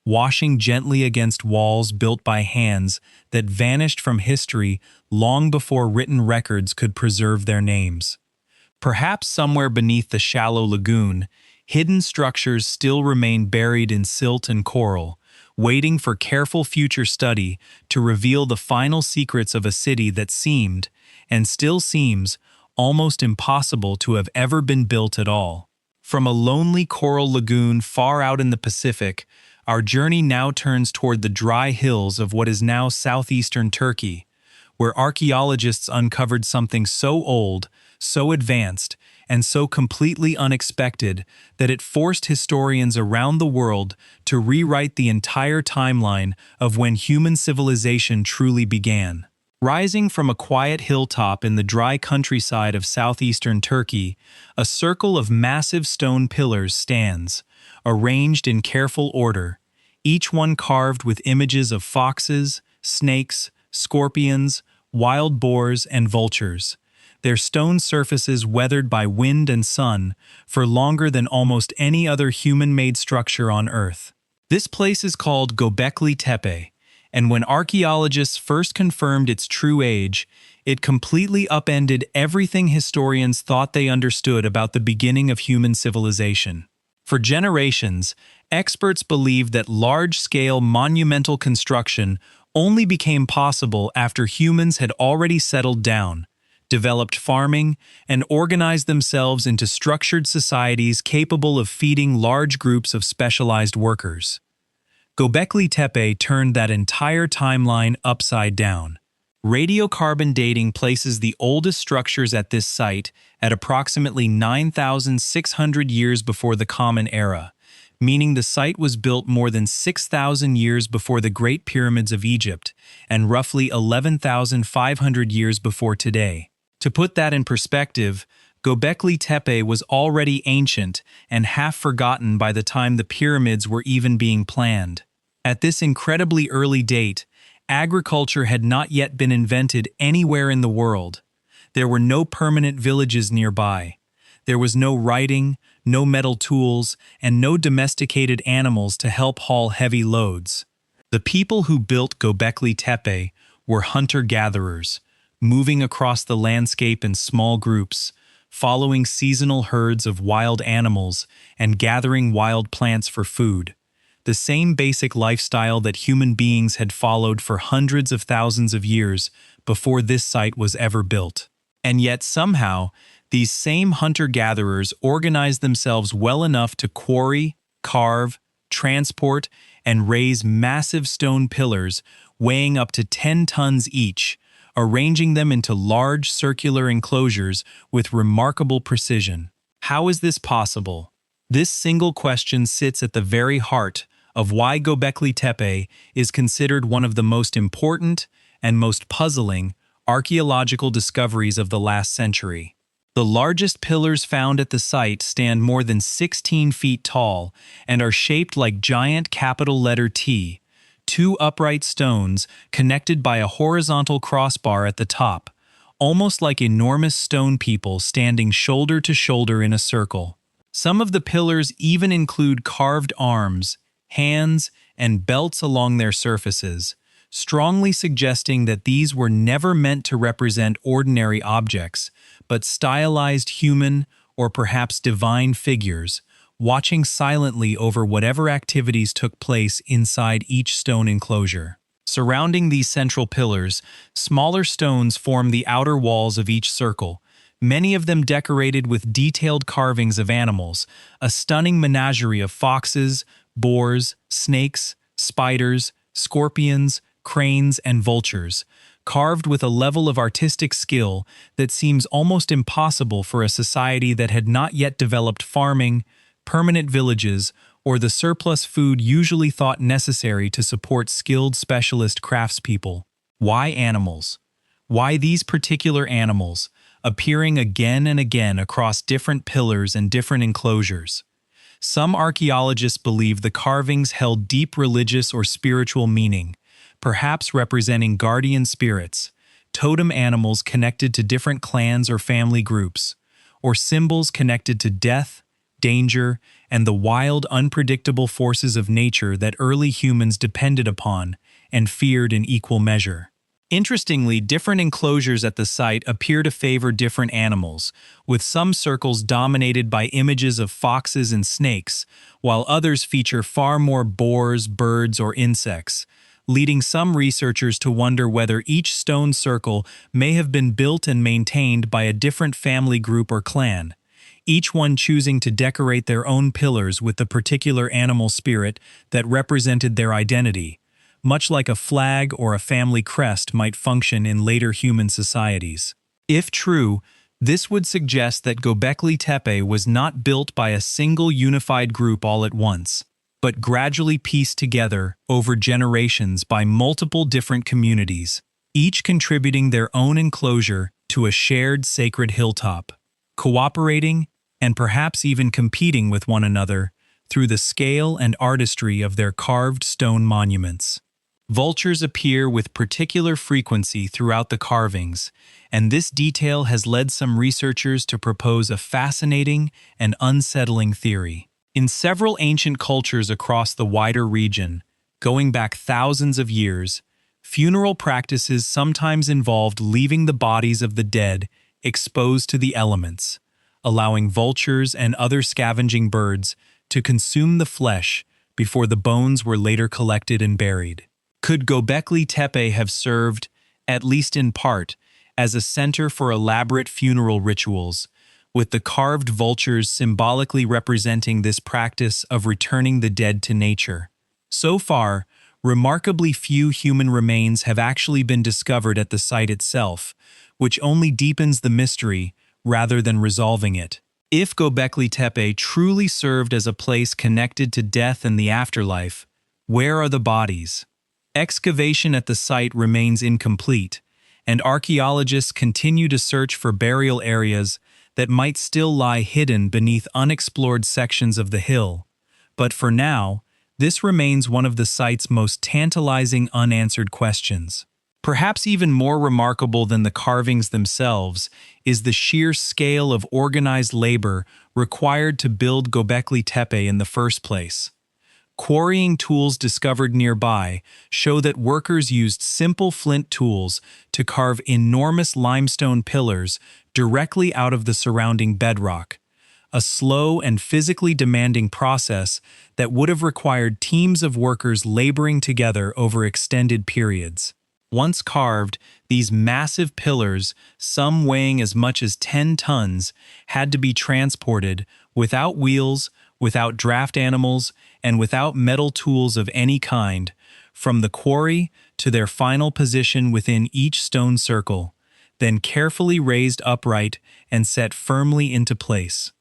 washing gently against walls built by hands that vanished from history long before written records could preserve their names. Perhaps somewhere beneath the shallow lagoon, hidden structures still remain buried in silt and coral, waiting for careful future study to reveal the final secrets of a city that seemed, and still seems, almost impossible to have ever been built at all. From a lonely coral lagoon far out in the Pacific, our journey now turns toward the dry hills of what is now southeastern Turkey, where archaeologists uncovered something so old, so advanced, and so completely unexpected that it forced historians around the world to rewrite the entire timeline of when human civilization truly began. Rising from a quiet hilltop in the dry countryside of southeastern Turkey, a circle of massive stone pillars stands, arranged in careful order, each one carved with images of foxes, snakes, scorpions, wild boars, and vultures, their stone surfaces weathered by wind and sun for longer than almost any other human-made structure on Earth. This place is called Göbekli Tepe, and when archaeologists first confirmed its true age, it completely upended everything historians thought they understood about the beginning of human civilization. For generations, experts believed that large-scale monumental construction only became possible after humans had already settled down, developed farming, and organized themselves into structured societies capable of feeding large groups of specialized workers. Göbekli Tepe turned that entire timeline upside down. Radiocarbon dating places the oldest structures at this site at approximately 9,600 years before the Common Era, meaning the site was built more than 6,000 years before the Great Pyramids of Egypt and roughly 11,500 years before today. To put that in perspective, Göbekli Tepe was already ancient and half forgotten by the time the pyramids were even being planned. At this incredibly early date, agriculture had not yet been invented anywhere in the world. There were no permanent villages nearby. There was no writing, no metal tools, and no domesticated animals to help haul heavy loads. The people who built Göbekli Tepe were hunter-gatherers, moving across the landscape in small groups, following seasonal herds of wild animals and gathering wild plants for food. The same basic lifestyle that human beings had followed for hundreds of thousands of years before this site was ever built. And yet somehow, these same hunter-gatherers organized themselves well enough to quarry, carve, transport, and raise massive stone pillars weighing up to 10 tons each, arranging them into large circular enclosures with remarkable precision. How is this possible? This single question sits at the very heart of why Göbekli Tepe is considered one of the most important and most puzzling archaeological discoveries of the last century. The largest pillars found at the site stand more than 16 feet tall and are shaped like giant capital letter T, two upright stones connected by a horizontal crossbar at the top, almost like enormous stone people standing shoulder to shoulder in a circle. Some of the pillars even include carved arms, hands, and belts along their surfaces, strongly suggesting that these were never meant to represent ordinary objects, but stylized human or perhaps divine figures, watching silently over whatever activities took place inside each stone enclosure. Surrounding these central pillars, smaller stones form the outer walls of each circle, many of them decorated with detailed carvings of animals, a stunning menagerie of foxes, boars, snakes, spiders, scorpions, cranes, and vultures, carved with a level of artistic skill that seems almost impossible for a society that had not yet developed farming, permanent villages, or the surplus food usually thought necessary to support skilled specialist craftspeople. Why animals? Why these particular animals, appearing again and again across different pillars and different enclosures? Some archaeologists believe the carvings held deep religious or spiritual meaning, perhaps representing guardian spirits, totem animals connected to different clans or family groups, or symbols connected to death, danger, and the wild, unpredictable forces of nature that early humans depended upon and feared in equal measure. Interestingly, different enclosures at the site appear to favor different animals, with some circles dominated by images of foxes and snakes, while others feature far more boars, birds, or insects, leading some researchers to wonder whether each stone circle may have been built and maintained by a different family group or clan, each one choosing to decorate their own pillars with the particular animal spirit that represented their identity, much like a flag or a family crest might function in later human societies. If true, this would suggest that Göbekli Tepe was not built by a single unified group all at once, but gradually pieced together over generations by multiple different communities, each contributing their own enclosure to a shared sacred hilltop, cooperating and perhaps even competing with one another, through the scale and artistry of their carved stone monuments. Vultures appear with particular frequency throughout the carvings, and this detail has led some researchers to propose a fascinating and unsettling theory. In several ancient cultures across the wider region, going back thousands of years, funeral practices sometimes involved leaving the bodies of the dead exposed to the elements, allowing vultures and other scavenging birds to consume the flesh before the bones were later collected and buried. Could Göbekli Tepe have served, at least in part, as a center for elaborate funeral rituals, with the carved vultures symbolically representing this practice of returning the dead to nature? So far, remarkably few human remains have actually been discovered at the site itself, which only deepens the mystery rather than resolving it. If Göbekli Tepe truly served as a place connected to death and the afterlife, where are the bodies? Excavation at the site remains incomplete, and archaeologists continue to search for burial areas that might still lie hidden beneath unexplored sections of the hill. But for now, this remains one of the site's most tantalizing unanswered questions. Perhaps even more remarkable than the carvings themselves is the sheer scale of organized labor required to build Göbekli Tepe in the first place. Quarrying tools discovered nearby show that workers used simple flint tools to carve enormous limestone pillars directly out of the surrounding bedrock, a slow and physically demanding process that would have required teams of workers laboring together over extended periods. Once carved, these massive pillars, some weighing as much as 10 tons, had to be transported without wheels, without draft animals, and without metal tools of any kind, from the quarry to their final position within each stone circle, then carefully raised upright and set firmly into place.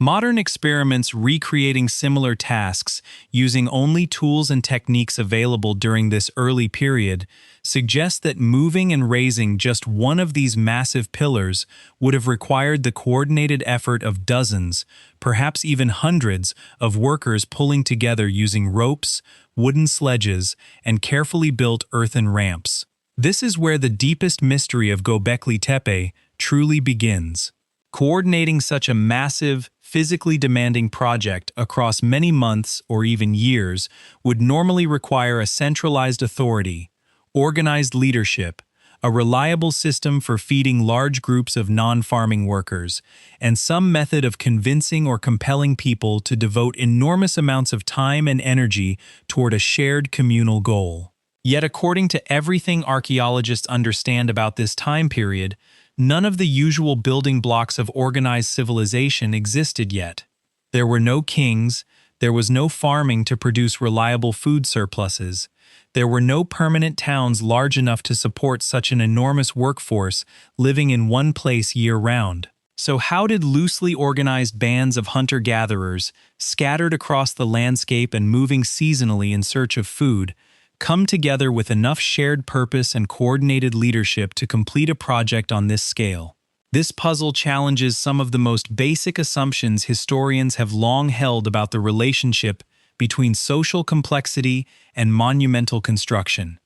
Modern experiments recreating similar tasks using only tools and techniques available during this early period suggest that moving and raising just one of these massive pillars would have required the coordinated effort of dozens, perhaps even hundreds, of workers pulling together using ropes, wooden sledges, and carefully built earthen ramps. This is where the deepest mystery of Göbekli Tepe truly begins. Coordinating such a massive, physically demanding project across many months or even years would normally require a centralized authority, organized leadership, a reliable system for feeding large groups of non-farming workers, and some method of convincing or compelling people to devote enormous amounts of time and energy toward a shared communal goal. Yet according to everything archaeologists understand about this time period, none of the usual building blocks of organized civilization existed yet. There were no kings, there was no farming to produce reliable food surpluses, there were no permanent towns large enough to support such an enormous workforce living in one place year-round. So how did loosely organized bands of hunter-gatherers, scattered across the landscape and moving seasonally in search of food, come together with enough shared purpose and coordinated leadership to complete a project on this scale? This puzzle challenges some of the most basic assumptions historians have long held about the relationship between social complexity and monumental construction.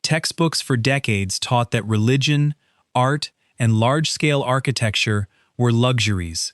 Textbooks for decades taught that religion, art, and large-scale architecture were luxuries,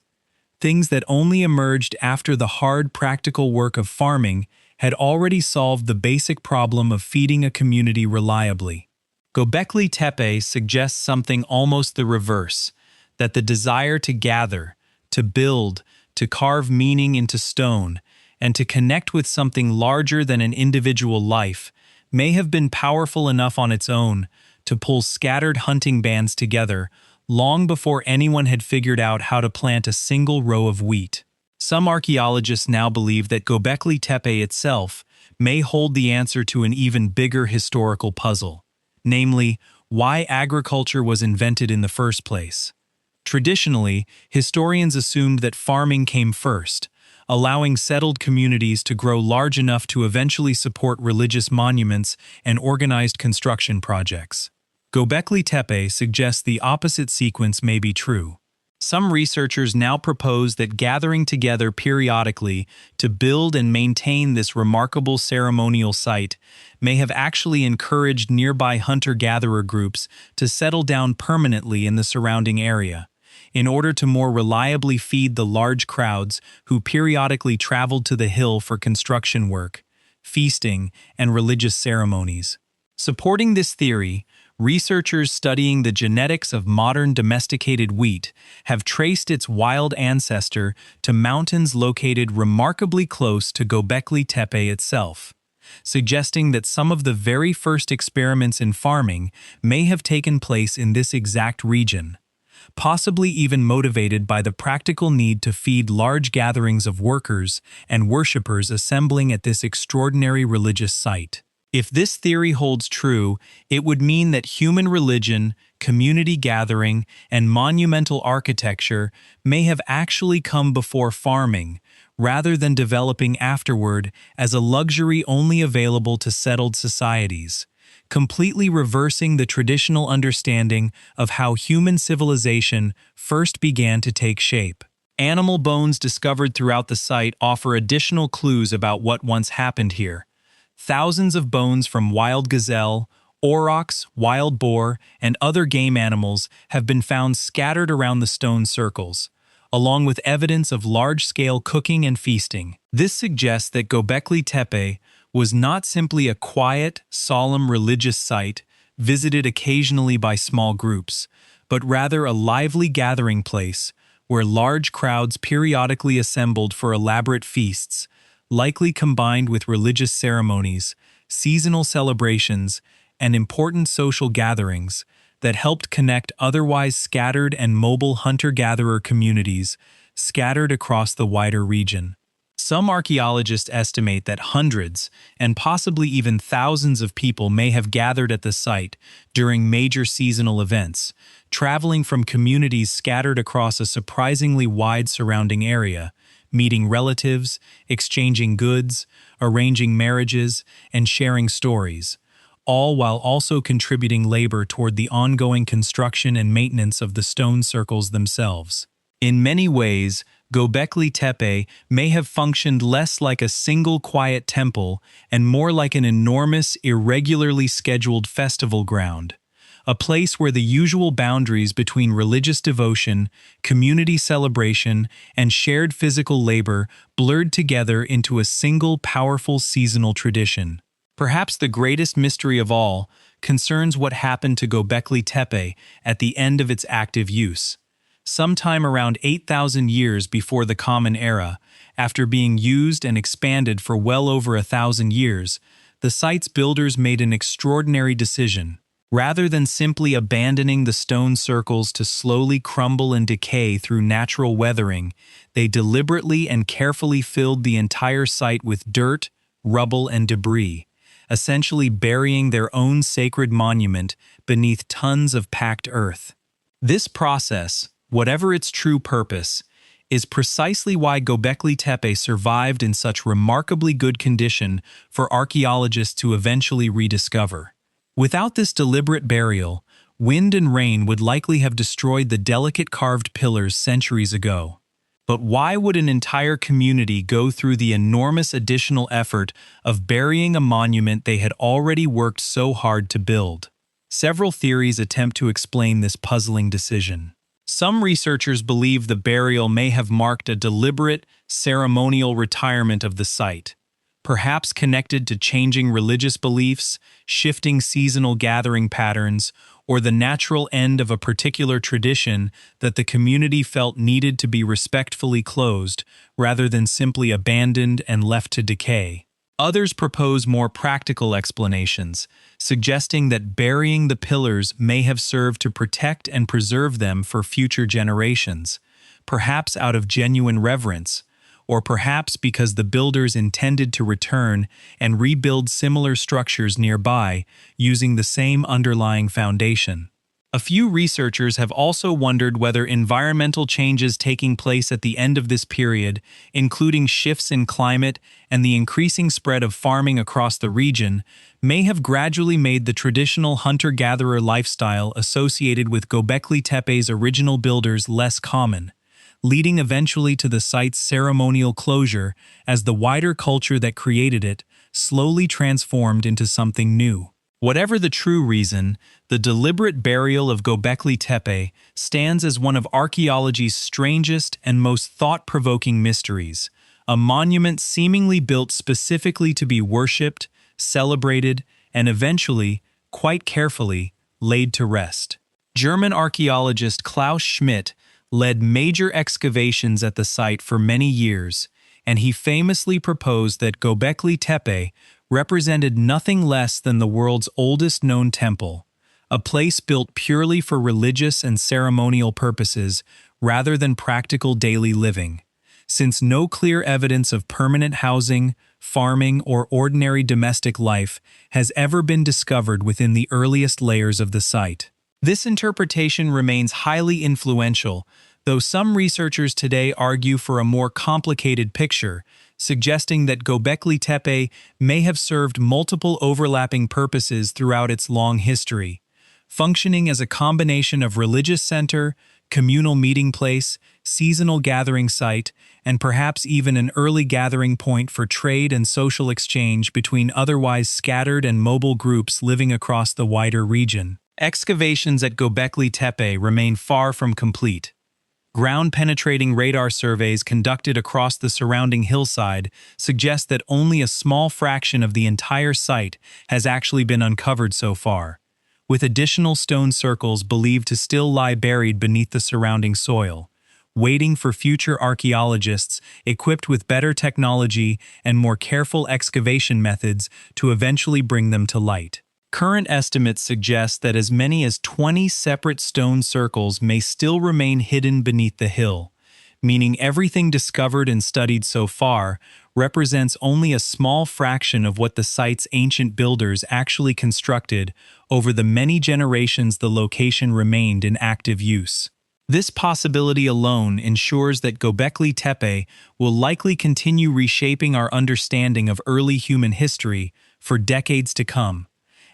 things that only emerged after the hard practical work of farming had already solved the basic problem of feeding a community reliably. Göbekli Tepe suggests something almost the reverse, that the desire to gather, to build, to carve meaning into stone, and to connect with something larger than an individual life may have been powerful enough on its own to pull scattered hunting bands together long before anyone had figured out how to plant a single row of wheat. Some archaeologists now believe that Göbekli Tepe itself may hold the answer to an even bigger historical puzzle, namely, why agriculture was invented in the first place. Traditionally, historians assumed that farming came first, allowing settled communities to grow large enough to eventually support religious monuments and organized construction projects. Göbekli Tepe suggests the opposite sequence may be true. Some researchers now propose that gathering together periodically to build and maintain this remarkable ceremonial site may have actually encouraged nearby hunter-gatherer groups to settle down permanently in the surrounding area, in order to more reliably feed the large crowds who periodically traveled to the hill for construction work, feasting, and religious ceremonies. Supporting this theory, researchers studying the genetics of modern domesticated wheat have traced its wild ancestor to mountains located remarkably close to Göbekli Tepe itself, suggesting that some of the very first experiments in farming may have taken place in this exact region, possibly even motivated by the practical need to feed large gatherings of workers and worshippers assembling at this extraordinary religious site. If this theory holds true, it would mean that human religion, community gathering, and monumental architecture may have actually come before farming, rather than developing afterward as a luxury only available to settled societies, completely reversing the traditional understanding of how human civilization first began to take shape. Animal bones discovered throughout the site offer additional clues about what once happened here. Thousands of bones from wild gazelle, aurochs, wild boar, and other game animals have been found scattered around the stone circles, along with evidence of large-scale cooking and feasting. This suggests that Göbekli Tepe was not simply a quiet, solemn religious site visited occasionally by small groups, but rather a lively gathering place where large crowds periodically assembled for elaborate feasts, likely combined with religious ceremonies, seasonal celebrations, and important social gatherings that helped connect otherwise scattered and mobile hunter-gatherer communities scattered across the wider region. Some archaeologists estimate that hundreds and possibly even thousands of people may have gathered at the site during major seasonal events, traveling from communities scattered across a surprisingly wide surrounding area, meeting relatives, exchanging goods, arranging marriages, and sharing stories, all while also contributing labor toward the ongoing construction and maintenance of the stone circles themselves. In many ways, Göbekli Tepe may have functioned less like a single quiet temple and more like an enormous, irregularly scheduled festival ground, a place where the usual boundaries between religious devotion, community celebration, and shared physical labor blurred together into a single powerful seasonal tradition. Perhaps the greatest mystery of all concerns what happened to Göbekli Tepe at the end of its active use. Sometime around 8,000 years before the Common Era, after being used and expanded for well over 1,000 years, the site's builders made an extraordinary decision. Rather than simply abandoning the stone circles to slowly crumble and decay through natural weathering, they deliberately and carefully filled the entire site with dirt, rubble, and debris, essentially burying their own sacred monument beneath tons of packed earth. This process, whatever its true purpose, is precisely why Göbekli Tepe survived in such remarkably good condition for archaeologists to eventually rediscover. Without this deliberate burial, wind and rain would likely have destroyed the delicate carved pillars centuries ago. But why would an entire community go through the enormous additional effort of burying a monument they had already worked so hard to build? Several theories attempt to explain this puzzling decision. Some researchers believe the burial may have marked a deliberate, ceremonial retirement of the site, perhaps connected to changing religious beliefs, shifting seasonal gathering patterns, or the natural end of a particular tradition that the community felt needed to be respectfully closed rather than simply abandoned and left to decay. Others propose more practical explanations, suggesting that burying the pillars may have served to protect and preserve them for future generations, perhaps out of genuine reverence, or perhaps because the builders intended to return and rebuild similar structures nearby using the same underlying foundation. A few researchers have also wondered whether environmental changes taking place at the end of this period, including shifts in climate and the increasing spread of farming across the region, may have gradually made the traditional hunter-gatherer lifestyle associated with Göbekli Tepe's original builders less common, leading eventually to the site's ceremonial closure as the wider culture that created it slowly transformed into something new. Whatever the true reason, the deliberate burial of Göbekli Tepe stands as one of archaeology's strangest and most thought-provoking mysteries, a monument seemingly built specifically to be worshipped, celebrated, and eventually, quite carefully, laid to rest. German archaeologist Klaus Schmidt led major excavations at the site for many years, and he famously proposed that Göbekli Tepe represented nothing less than the world's oldest known temple, a place built purely for religious and ceremonial purposes rather than practical daily living. Since no clear evidence of permanent housing, farming, or ordinary domestic life has ever been discovered within the earliest layers of the site. This interpretation remains highly influential, though some researchers today argue for a more complicated picture, suggesting that Göbekli Tepe may have served multiple overlapping purposes throughout its long history, functioning as a combination of religious center, communal meeting place, seasonal gathering site, and perhaps even an early gathering point for trade and social exchange between otherwise scattered and mobile groups living across the wider region. Excavations at Göbekli Tepe remain far from complete. Ground-penetrating radar surveys conducted across the surrounding hillside suggest that only a small fraction of the entire site has actually been uncovered so far, with additional stone circles believed to still lie buried beneath the surrounding soil, waiting for future archaeologists equipped with better technology and more careful excavation methods to eventually bring them to light. Current estimates suggest that as many as 20 separate stone circles may still remain hidden beneath the hill, meaning everything discovered and studied so far represents only a small fraction of what the site's ancient builders actually constructed over the many generations the location remained in active use. This possibility alone ensures that Göbekli Tepe will likely continue reshaping our understanding of early human history for decades to come,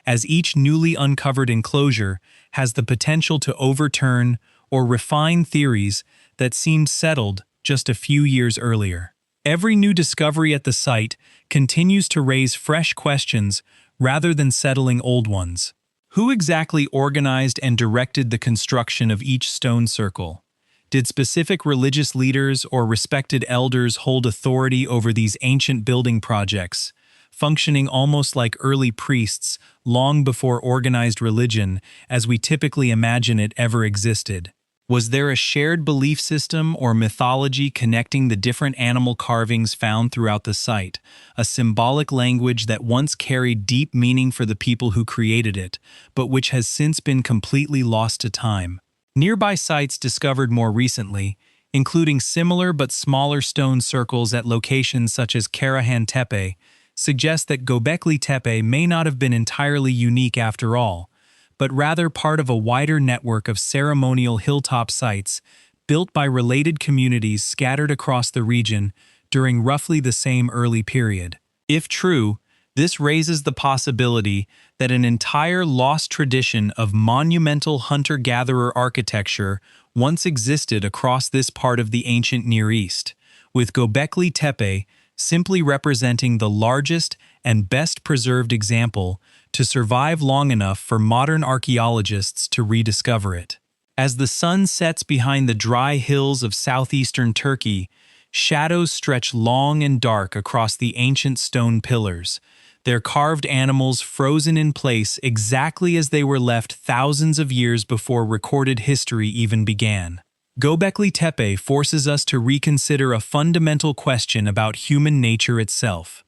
as each newly uncovered enclosure has the potential to overturn or refine theories that seemed settled just a few years earlier. Every new discovery at the site continues to raise fresh questions rather than settling old ones. Who exactly organized and directed the construction of each stone circle? Did specific religious leaders or respected elders hold authority over these ancient building projects, functioning almost like early priests long before organized religion as we typically imagine it ever existed? Was there a shared belief system or mythology connecting the different animal carvings found throughout the site, a symbolic language that once carried deep meaning for the people who created it, but which has since been completely lost to time? Nearby sites discovered more recently, including similar but smaller stone circles at locations such as Karahan Tepe, suggest that Göbekli Tepe may not have been entirely unique after all, but rather part of a wider network of ceremonial hilltop sites built by related communities scattered across the region during roughly the same early period. If true, this raises the possibility that an entire lost tradition of monumental hunter-gatherer architecture once existed across this part of the ancient Near East, with Göbekli Tepe simply representing the largest and best preserved example to survive long enough for modern archaeologists to rediscover it. As the sun sets behind the dry hills of southeastern Turkey, shadows stretch long and dark across the ancient stone pillars, their carved animals frozen in place exactly as they were left thousands of years before recorded history even began. Göbekli Tepe forces us to reconsider a fundamental question about human nature itself.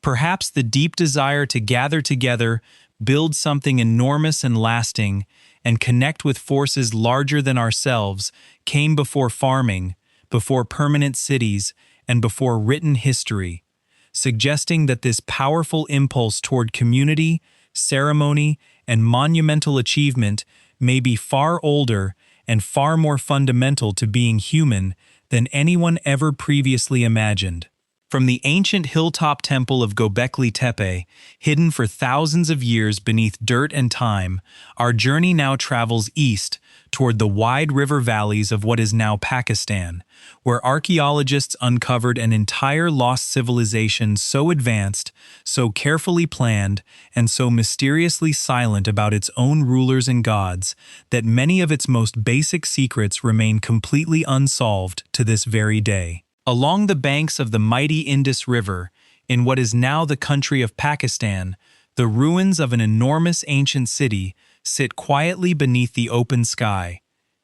Perhaps the deep desire to gather together, build something enormous and lasting, and connect with forces larger than ourselves came before farming, before permanent cities, and before written history, suggesting that this powerful impulse toward community, ceremony, and monumental achievement may be far older and far more fundamental to being human than anyone ever previously imagined. From the ancient hilltop temple of Göbekli Tepe, hidden for thousands of years beneath dirt and time, our journey now travels east toward the wide river valleys of what is now Pakistan, where archaeologists uncovered an entire lost civilization so advanced, so carefully planned, and so mysteriously silent about its own rulers and gods that many of its most basic secrets remain completely unsolved to this very day. Along the banks of the mighty Indus River, in what is now the country of Pakistan, the ruins of an enormous ancient city sit quietly beneath the open sky,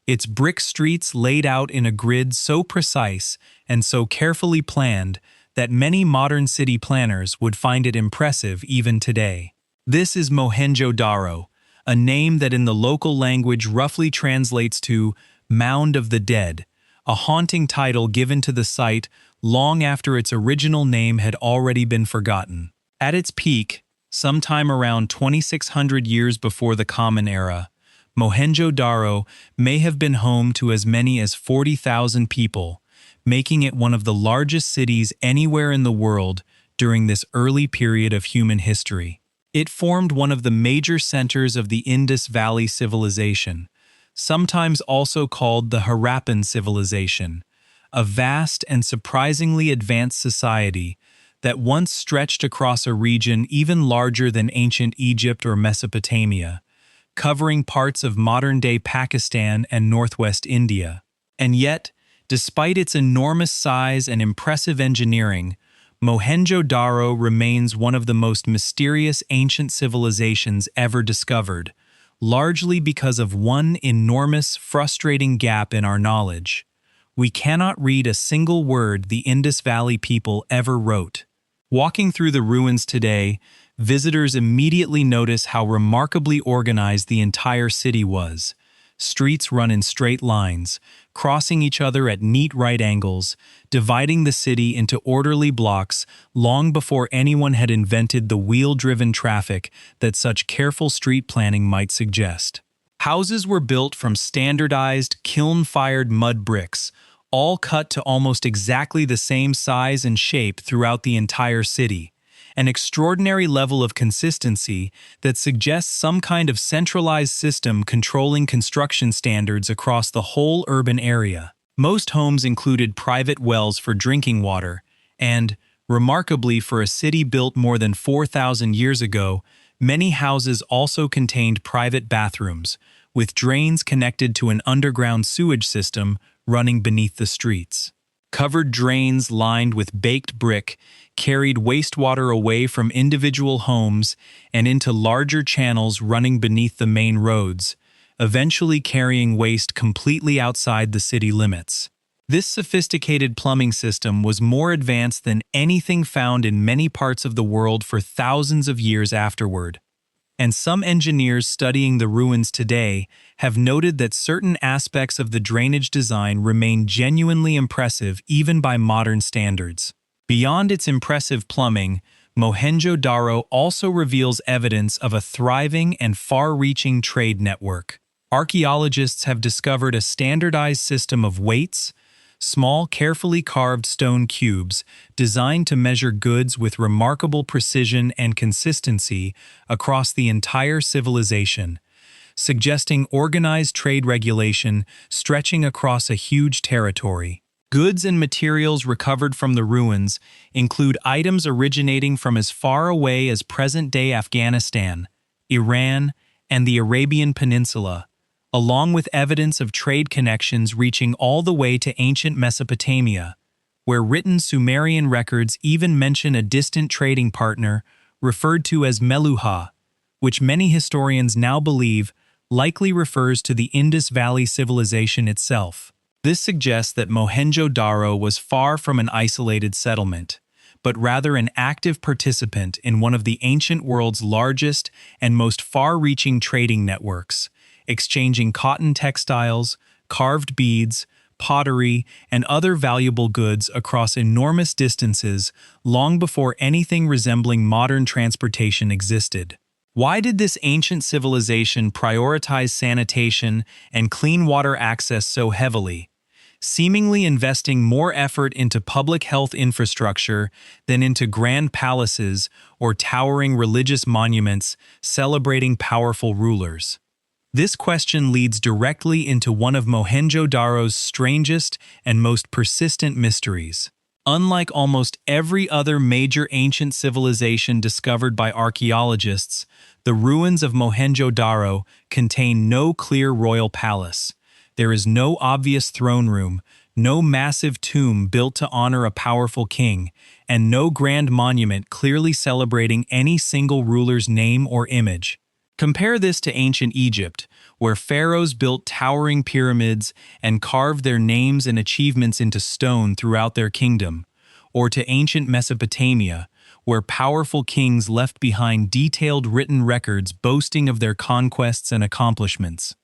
its brick streets laid out in a grid so precise and so carefully planned that many modern city planners would find it impressive even today. This is Mohenjo-daro, a name that in the local language roughly translates to Mound of the Dead, a haunting title given to the site long after its original name had already been forgotten. At its peak, sometime around 2,600 years before the Common Era, Mohenjo-daro may have been home to as many as 40,000 people, making it one of the largest cities anywhere in the world during this early period of human history. It formed one of the major centers of the Indus Valley Civilization, sometimes also called the Harappan civilization, a vast and surprisingly advanced society that once stretched across a region even larger than ancient Egypt or Mesopotamia, covering parts of modern-day Pakistan and northwest India. And yet, despite its enormous size and impressive engineering, Mohenjo-daro remains one of the most mysterious ancient civilizations ever discovered, largely because of one enormous, frustrating gap in our knowledge. We cannot read a single word the Indus Valley people ever wrote. Walking through the ruins today, visitors immediately notice how remarkably organized the entire city was. Streets run in straight lines, crossing each other at neat right angles, dividing the city into orderly blocks long before anyone had invented the wheel-driven traffic that such careful street planning might suggest. Houses were built from standardized, kiln-fired mud bricks, all cut to almost exactly the same size and shape throughout the entire city, an extraordinary level of consistency that suggests some kind of centralized system controlling construction standards across the whole urban area. Most homes included private wells for drinking water, and, remarkably for a city built more than 4,000 years ago, many houses also contained private bathrooms, with drains connected to an underground sewage system running beneath the streets. Covered drains lined with baked brick carried wastewater away from individual homes and into larger channels running beneath the main roads, eventually carrying waste completely outside the city limits. This sophisticated plumbing system was more advanced than anything found in many parts of the world for thousands of years afterward. And some engineers studying the ruins today have noted that certain aspects of the drainage design remain genuinely impressive even by modern standards. Beyond its impressive plumbing, Mohenjo-daro also reveals evidence of a thriving and far-reaching trade network. Archaeologists have discovered a standardized system of weights, small, carefully carved stone cubes designed to measure goods with remarkable precision and consistency across the entire civilization, suggesting organized trade regulation stretching across a huge territory. Goods and materials recovered from the ruins include items originating from as far away as present-day Afghanistan, Iran, and the Arabian Peninsula, along with evidence of trade connections reaching all the way to ancient Mesopotamia, where written Sumerian records even mention a distant trading partner referred to as Meluha, which many historians now believe likely refers to the Indus Valley Civilization itself. This suggests that Mohenjo-daro was far from an isolated settlement, but rather an active participant in one of the ancient world's largest and most far-reaching trading networks, exchanging cotton textiles, carved beads, pottery, and other valuable goods across enormous distances long before anything resembling modern transportation existed. Why did this ancient civilization prioritize sanitation and clean water access so heavily, seemingly investing more effort into public health infrastructure than into grand palaces or towering religious monuments celebrating powerful rulers? This question leads directly into one of Mohenjo-daro's strangest and most persistent mysteries. Unlike almost every other major ancient civilization discovered by archaeologists, the ruins of Mohenjo-daro contain no clear royal palace. There is no obvious throne room, no massive tomb built to honor a powerful king, and no grand monument clearly celebrating any single ruler's name or image. Compare this to ancient Egypt, where pharaohs built towering pyramids and carved their names and achievements into stone throughout their kingdom, or to ancient Mesopotamia, where powerful kings left behind detailed written records boasting of their conquests and accomplishments.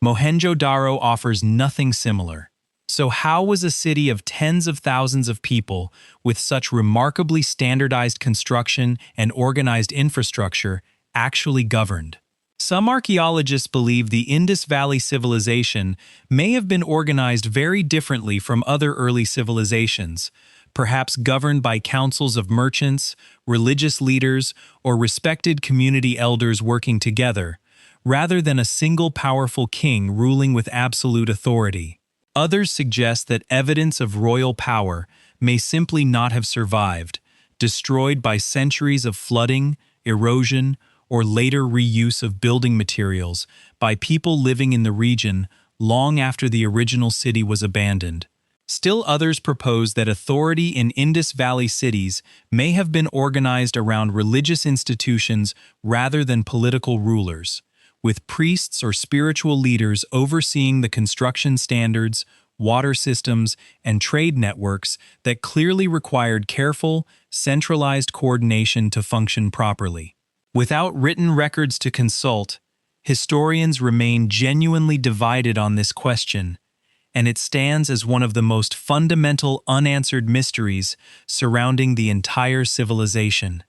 Mohenjo-daro offers nothing similar. So how was a city of tens of thousands of people, with such remarkably standardized construction and organized infrastructure, actually governed? Some archaeologists believe the Indus Valley Civilization may have been organized very differently from other early civilizations, perhaps governed by councils of merchants, religious leaders, or respected community elders working together, rather than a single powerful king ruling with absolute authority. Others suggest that evidence of royal power may simply not have survived, destroyed by centuries of flooding, erosion, or later reuse of building materials by people living in the region long after the original city was abandoned. Still others propose that authority in Indus Valley cities may have been organized around religious institutions rather than political rulers, with priests or spiritual leaders overseeing the construction standards, water systems, and trade networks that clearly required careful, centralized coordination to function properly. Without written records to consult, historians remain genuinely divided on this question, and it stands as one of the most fundamental unanswered mysteries surrounding the entire civilization.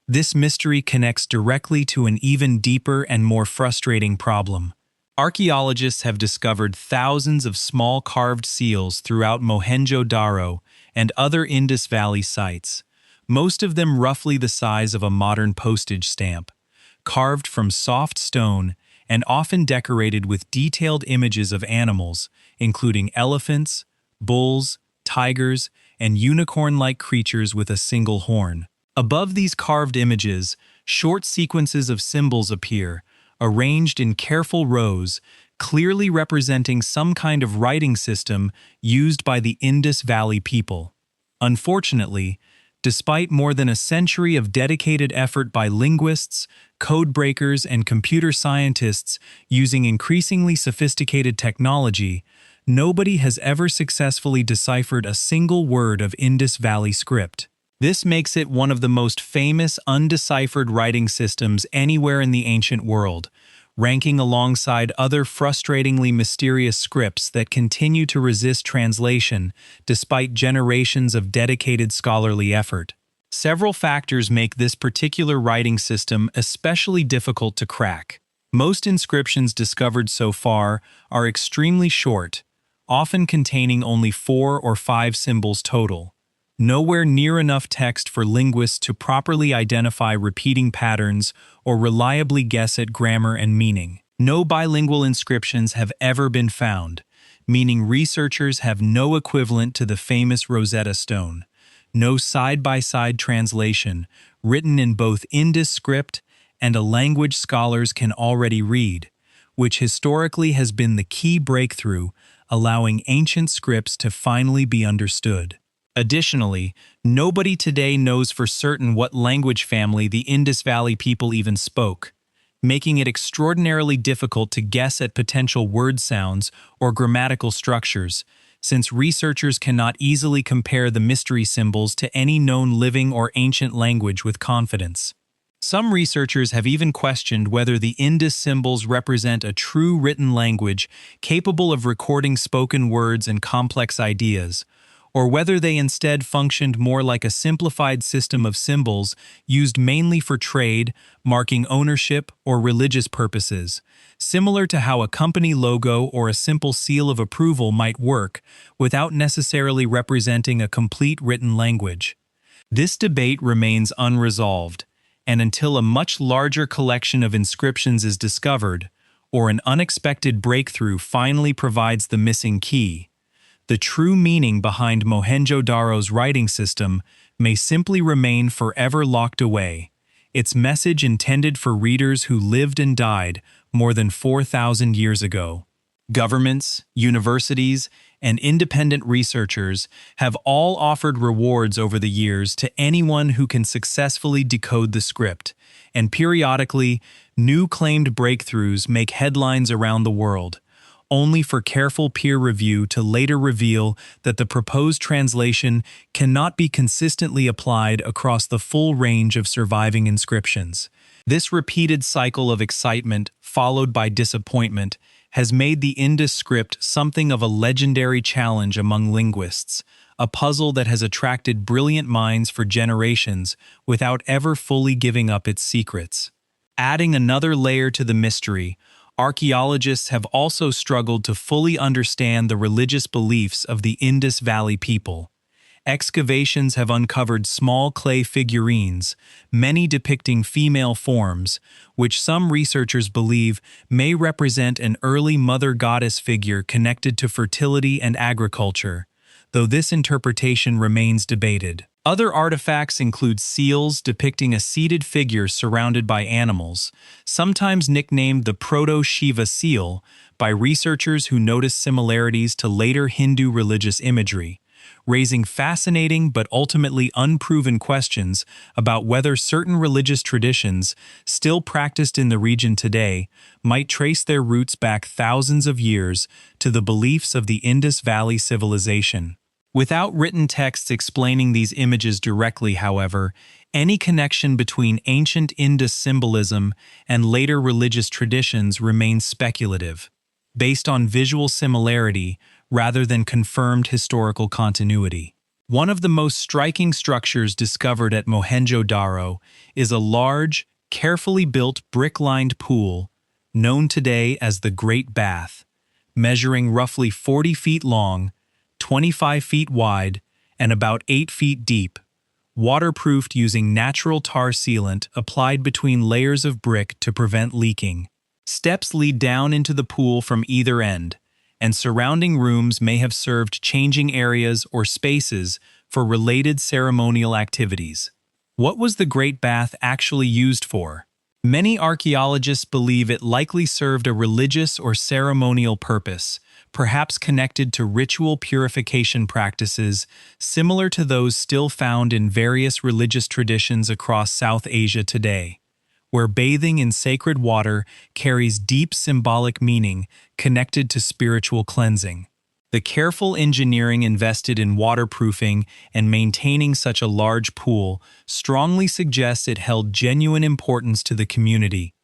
This mystery connects directly to an even deeper and more frustrating problem. Archaeologists have discovered thousands of small carved seals throughout Mohenjo-daro and other Indus Valley sites, most of them roughly the size of a modern postage stamp, carved from soft stone and often decorated with detailed images of animals, including elephants, bulls, tigers, and unicorn-like creatures with a single horn. Above these carved images, short sequences of symbols appear, arranged in careful rows, clearly representing some kind of writing system used by the Indus Valley people. Unfortunately, despite more than a century of dedicated effort by linguists, code breakers, and computer scientists using increasingly sophisticated technology, nobody has ever successfully deciphered a single word of Indus Valley script. This makes it one of the most famous undeciphered writing systems anywhere in the ancient world, ranking alongside other frustratingly mysterious scripts that continue to resist translation despite generations of dedicated scholarly effort. Several factors make this particular writing system especially difficult to crack. Most inscriptions discovered so far are extremely short, often containing only 4 or 5 symbols total. Nowhere near enough text for linguists to properly identify repeating patterns or reliably guess at grammar and meaning. No bilingual inscriptions have ever been found, meaning researchers have no equivalent to the famous Rosetta Stone. No side-by-side translation, written in both Indus script and a language scholars can already read, which historically has been the key breakthrough, allowing ancient scripts to finally be understood. Additionally, nobody today knows for certain what language family the Indus Valley people even spoke, making it extraordinarily difficult to guess at potential word sounds or grammatical structures, since researchers cannot easily compare the mystery symbols to any known living or ancient language with confidence. Some researchers have even questioned whether the Indus symbols represent a true written language capable of recording spoken words and complex ideas, or whether they instead functioned more like a simplified system of symbols used mainly for trade, marking ownership, or religious purposes, similar to how a company logo or a simple seal of approval might work without necessarily representing a complete written language. This debate remains unresolved, and until a much larger collection of inscriptions is discovered, or an unexpected breakthrough finally provides the missing key, the true meaning behind Mohenjo-daro's writing system may simply remain forever locked away, its message intended for readers who lived and died more than 4,000 years ago. Governments, universities, and independent researchers have all offered rewards over the years to anyone who can successfully decode the script, and periodically, new claimed breakthroughs make headlines around the world, only for careful peer review to later reveal that the proposed translation cannot be consistently applied across the full range of surviving inscriptions. This repeated cycle of excitement, followed by disappointment, has made the Indus script something of a legendary challenge among linguists, a puzzle that has attracted brilliant minds for generations without ever fully giving up its secrets. Adding another layer to the mystery, archaeologists have also struggled to fully understand the religious beliefs of the Indus Valley people. Excavations have uncovered small clay figurines, many depicting female forms, which some researchers believe may represent an early mother goddess figure connected to fertility and agriculture, though this interpretation remains debated. Other artifacts include seals depicting a seated figure surrounded by animals, sometimes nicknamed the Proto-Shiva seal by researchers who notice similarities to later Hindu religious imagery, raising fascinating but ultimately unproven questions about whether certain religious traditions, still practiced in the region today, might trace their roots back thousands of years to the beliefs of the Indus Valley Civilization. Without written texts explaining these images directly, however, any connection between ancient Indus symbolism and later religious traditions remains speculative, based on visual similarity rather than confirmed historical continuity. One of the most striking structures discovered at Mohenjo-daro is a large, carefully built brick-lined pool, known today as the Great Bath, measuring roughly 40 feet long, 25 feet wide, and about 8 feet deep, waterproofed using natural tar sealant applied between layers of brick to prevent leaking. Steps lead down into the pool from either end, and surrounding rooms may have served changing areas or spaces for related ceremonial activities. What was the Great Bath actually used for? Many archaeologists believe it likely served a religious or ceremonial purpose, perhaps connected to ritual purification practices similar to those still found in various religious traditions across South Asia today, where bathing in sacred water carries deep symbolic meaning connected to spiritual cleansing. The careful engineering invested in waterproofing and maintaining such a large pool strongly suggests it held genuine importance to the community,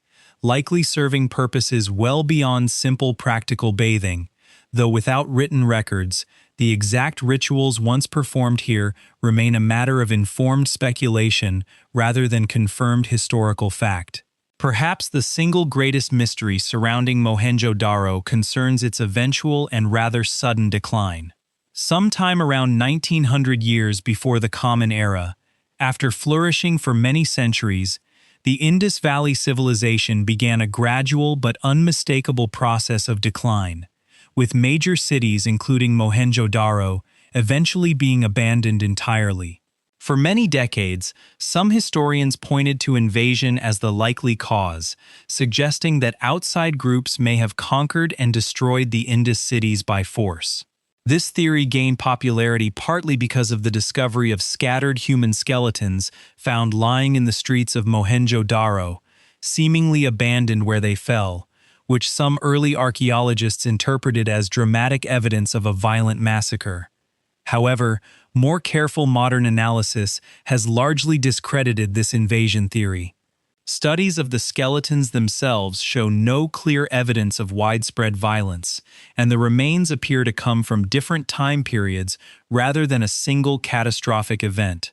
likely serving purposes well beyond simple practical bathing. Though without written records, the exact rituals once performed here remain a matter of informed speculation rather than confirmed historical fact. Perhaps the single greatest mystery surrounding Mohenjo-daro concerns its eventual and rather sudden decline. Sometime around 1900 years before the Common Era, after flourishing for many centuries, the Indus Valley Civilization began a gradual but unmistakable process of decline, with major cities including Mohenjo-daro eventually being abandoned entirely. For many decades, some historians pointed to invasion as the likely cause, suggesting that outside groups may have conquered and destroyed the Indus cities by force. This theory gained popularity partly because of the discovery of scattered human skeletons found lying in the streets of Mohenjo-daro, seemingly abandoned where they fell, which some early archaeologists interpreted as dramatic evidence of a violent massacre. However, more careful modern analysis has largely discredited this invasion theory. Studies of the skeletons themselves show no clear evidence of widespread violence, and the remains appear to come from different time periods rather than a single catastrophic event,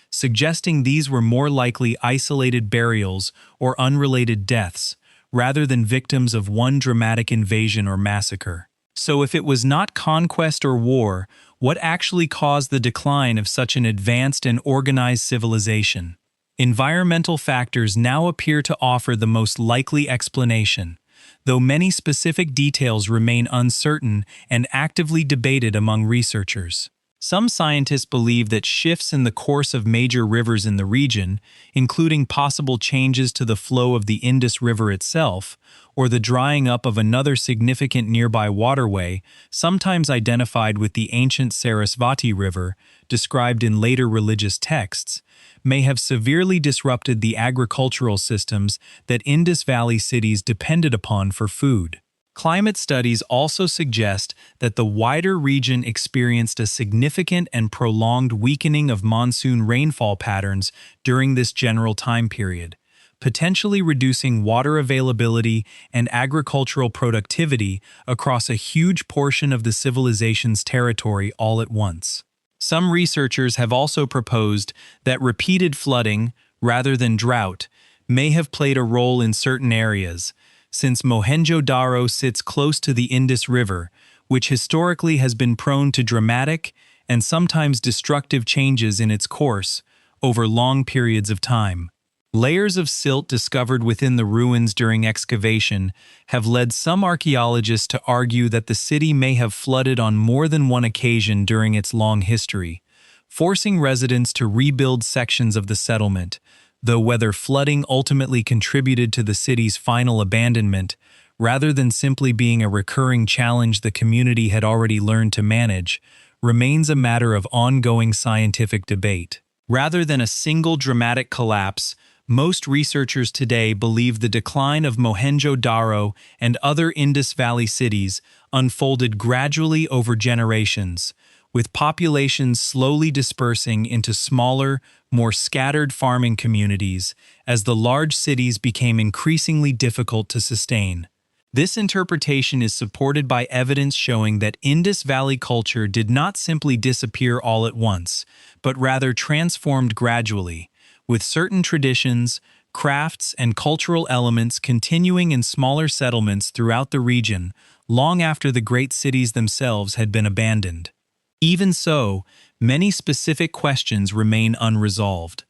suggesting these were more likely isolated burials or unrelated deaths, rather than victims of one dramatic invasion or massacre. So if it was not conquest or war, what actually caused the decline of such an advanced and organized civilization? Environmental factors now appear to offer the most likely explanation, though many specific details remain uncertain and actively debated among researchers. Some scientists believe that shifts in the course of major rivers in the region, including possible changes to the flow of the Indus River itself, or the drying up of another significant nearby waterway, sometimes identified with the ancient Sarasvati River, described in later religious texts, may have severely disrupted the agricultural systems that Indus Valley cities depended upon for food. Climate studies also suggest that the wider region experienced a significant and prolonged weakening of monsoon rainfall patterns during this general time period, potentially reducing water availability and agricultural productivity across a huge portion of the civilization's territory all at once. Some researchers have also proposed that repeated flooding, rather than drought, may have played a role in certain areas, since Mohenjo-daro sits close to the Indus River, which historically has been prone to dramatic and sometimes destructive changes in its course over long periods of time. Layers of silt discovered within the ruins during excavation have led some archaeologists to argue that the city may have flooded on more than one occasion during its long history, forcing residents to rebuild sections of the settlement, though whether flooding ultimately contributed to the city's final abandonment, rather than simply being a recurring challenge the community had already learned to manage, remains a matter of ongoing scientific debate. Rather than a single dramatic collapse, most researchers today believe the decline of Mohenjo-daro and other Indus Valley cities unfolded gradually over generations, with populations slowly dispersing into smaller, more scattered farming communities as the large cities became increasingly difficult to sustain. This interpretation is supported by evidence showing that Indus Valley culture did not simply disappear all at once, but rather transformed gradually, with certain traditions, crafts, and cultural elements continuing in smaller settlements throughout the region long after the great cities themselves had been abandoned. Even so, many specific questions remain unresolved.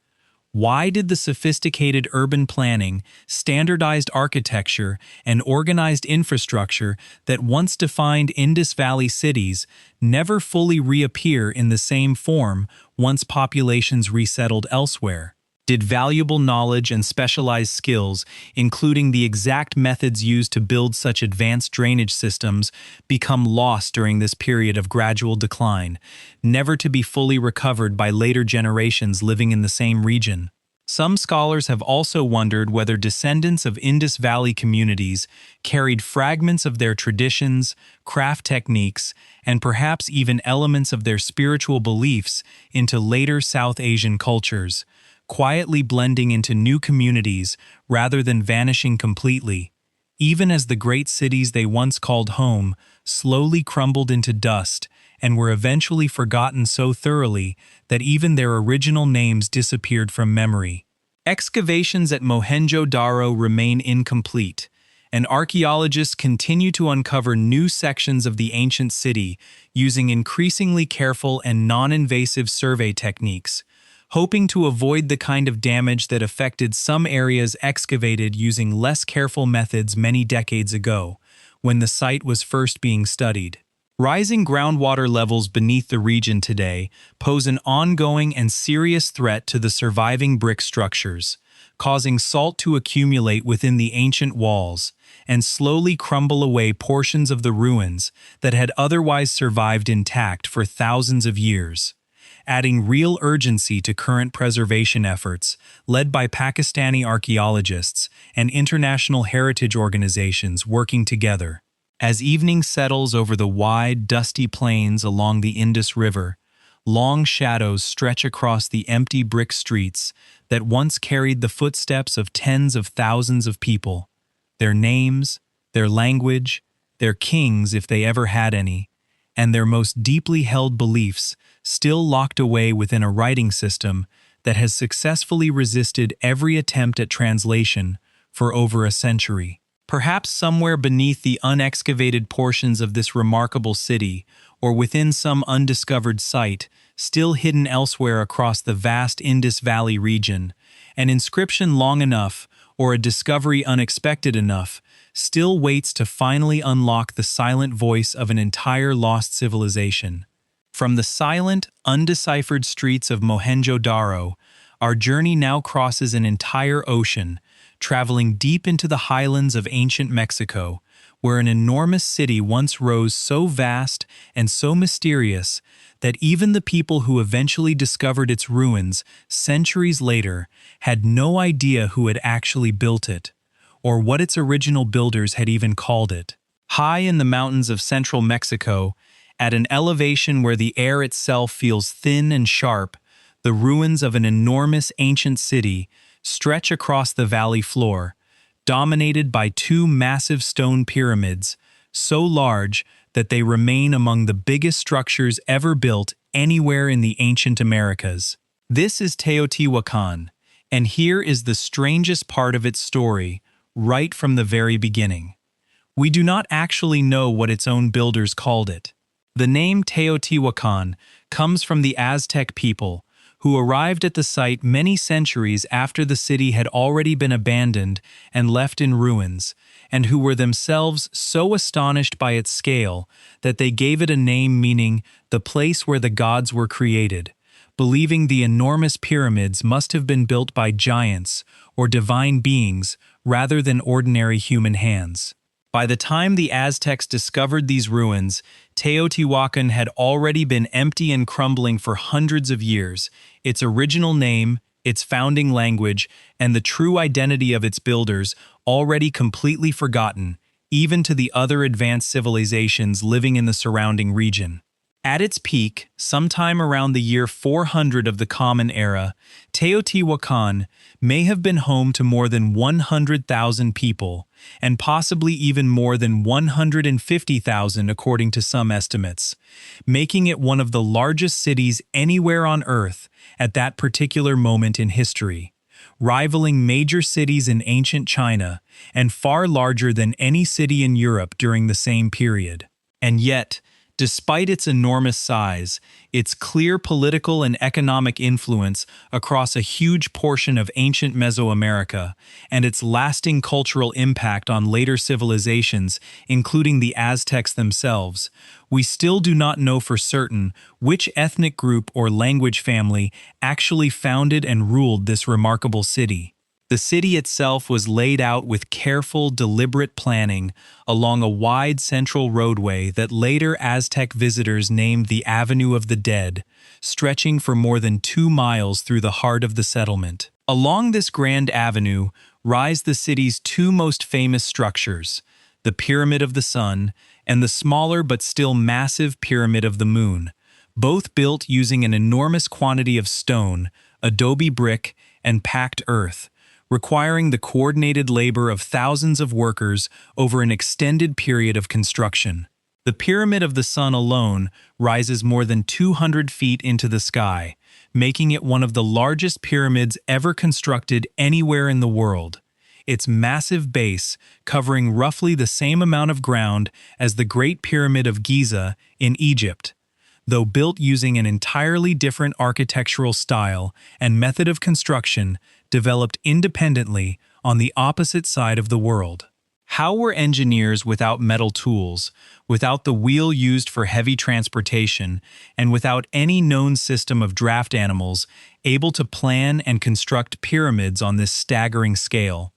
Why did the sophisticated urban planning, standardized architecture, and organized infrastructure that once defined Indus Valley cities never fully reappear in the same form once populations resettled elsewhere? Did valuable knowledge and specialized skills, including the exact methods used to build such advanced drainage systems, become lost during this period of gradual decline, never to be fully recovered by later generations living in the same region? Some scholars have also wondered whether descendants of Indus Valley communities carried fragments of their traditions, craft techniques, and perhaps even elements of their spiritual beliefs into later South Asian cultures, quietly blending into new communities rather than vanishing completely, even as the great cities they once called home slowly crumbled into dust and were eventually forgotten so thoroughly that even their original names disappeared from memory. Excavations at Mohenjo-daro remain incomplete, and archaeologists continue to uncover new sections of the ancient city using increasingly careful and non-invasive survey techniques, hoping to avoid the kind of damage that affected some areas excavated using less careful methods many decades ago, when the site was first being studied. Rising groundwater levels beneath the region today pose an ongoing and serious threat to the surviving brick structures, causing salt to accumulate within the ancient walls and slowly crumble away portions of the ruins that had otherwise survived intact for thousands of years, adding real urgency to current preservation efforts led by Pakistani archaeologists and international heritage organizations working together. As evening settles over the wide, dusty plains along the Indus River, long shadows stretch across the empty brick streets that once carried the footsteps of tens of thousands of people. Their names, their language, their kings if they ever had any, and their most deeply held beliefs still locked away within a writing system that has successfully resisted every attempt at translation for over a century. Perhaps somewhere beneath the unexcavated portions of this remarkable city, or within some undiscovered site, still hidden elsewhere across the vast Indus Valley region, an inscription long enough, or a discovery unexpected enough, still waits to finally unlock the silent voice of an entire lost civilization. From the silent, undeciphered streets of Mohenjo-daro, our journey now crosses an entire ocean, traveling deep into the highlands of ancient Mexico, where an enormous city once rose so vast and so mysterious that even the people who eventually discovered its ruins centuries later had no idea who had actually built it, or what its original builders had even called it. High in the mountains of central Mexico, at an elevation where the air itself feels thin and sharp, the ruins of an enormous ancient city stretch across the valley floor, dominated by two massive stone pyramids, so large that they remain among the biggest structures ever built anywhere in the ancient Americas. This is Teotihuacan, and here is the strangest part of its story, right from the very beginning. We do not actually know what its own builders called it. The name Teotihuacan comes from the Aztec people, who arrived at the site many centuries after the city had already been abandoned and left in ruins, and who were themselves so astonished by its scale that they gave it a name meaning the place where the gods were created, believing the enormous pyramids must have been built by giants or divine beings rather than ordinary human hands. By the time the Aztecs discovered these ruins, Teotihuacan had already been empty and crumbling for hundreds of years. Its original name, its founding language, and the true identity of its builders already completely forgotten, even to the other advanced civilizations living in the surrounding region. At its peak, sometime around the year 400 of the Common Era, Teotihuacan may have been home to more than 100,000 people, and possibly even more than 150,000 according to some estimates, making it one of the largest cities anywhere on Earth at that particular moment in history, rivaling major cities in ancient China and far larger than any city in Europe during the same period. And yet, despite its enormous size, its clear political and economic influence across a huge portion of ancient Mesoamerica, and its lasting cultural impact on later civilizations, including the Aztecs themselves, we still do not know for certain which ethnic group or language family actually founded and ruled this remarkable city. The city itself was laid out with careful, deliberate planning along a wide central roadway that later Aztec visitors named the Avenue of the Dead, stretching for more than 2 miles through the heart of the settlement. Along this grand avenue rise the city's two most famous structures, the Pyramid of the Sun and the smaller but still massive Pyramid of the Moon, both built using an enormous quantity of stone, adobe brick, and packed earth, requiring the coordinated labor of thousands of workers over an extended period of construction. The Pyramid of the Sun alone rises more than 200 feet into the sky, making it one of the largest pyramids ever constructed anywhere in the world. Its massive base, covering roughly the same amount of ground as the Great Pyramid of Giza in Egypt, though built using an entirely different architectural style and method of construction developed independently on the opposite side of the world. How were engineers without metal tools, without the wheel used for heavy transportation, and without any known system of draft animals able to plan and construct pyramids on this staggering scale?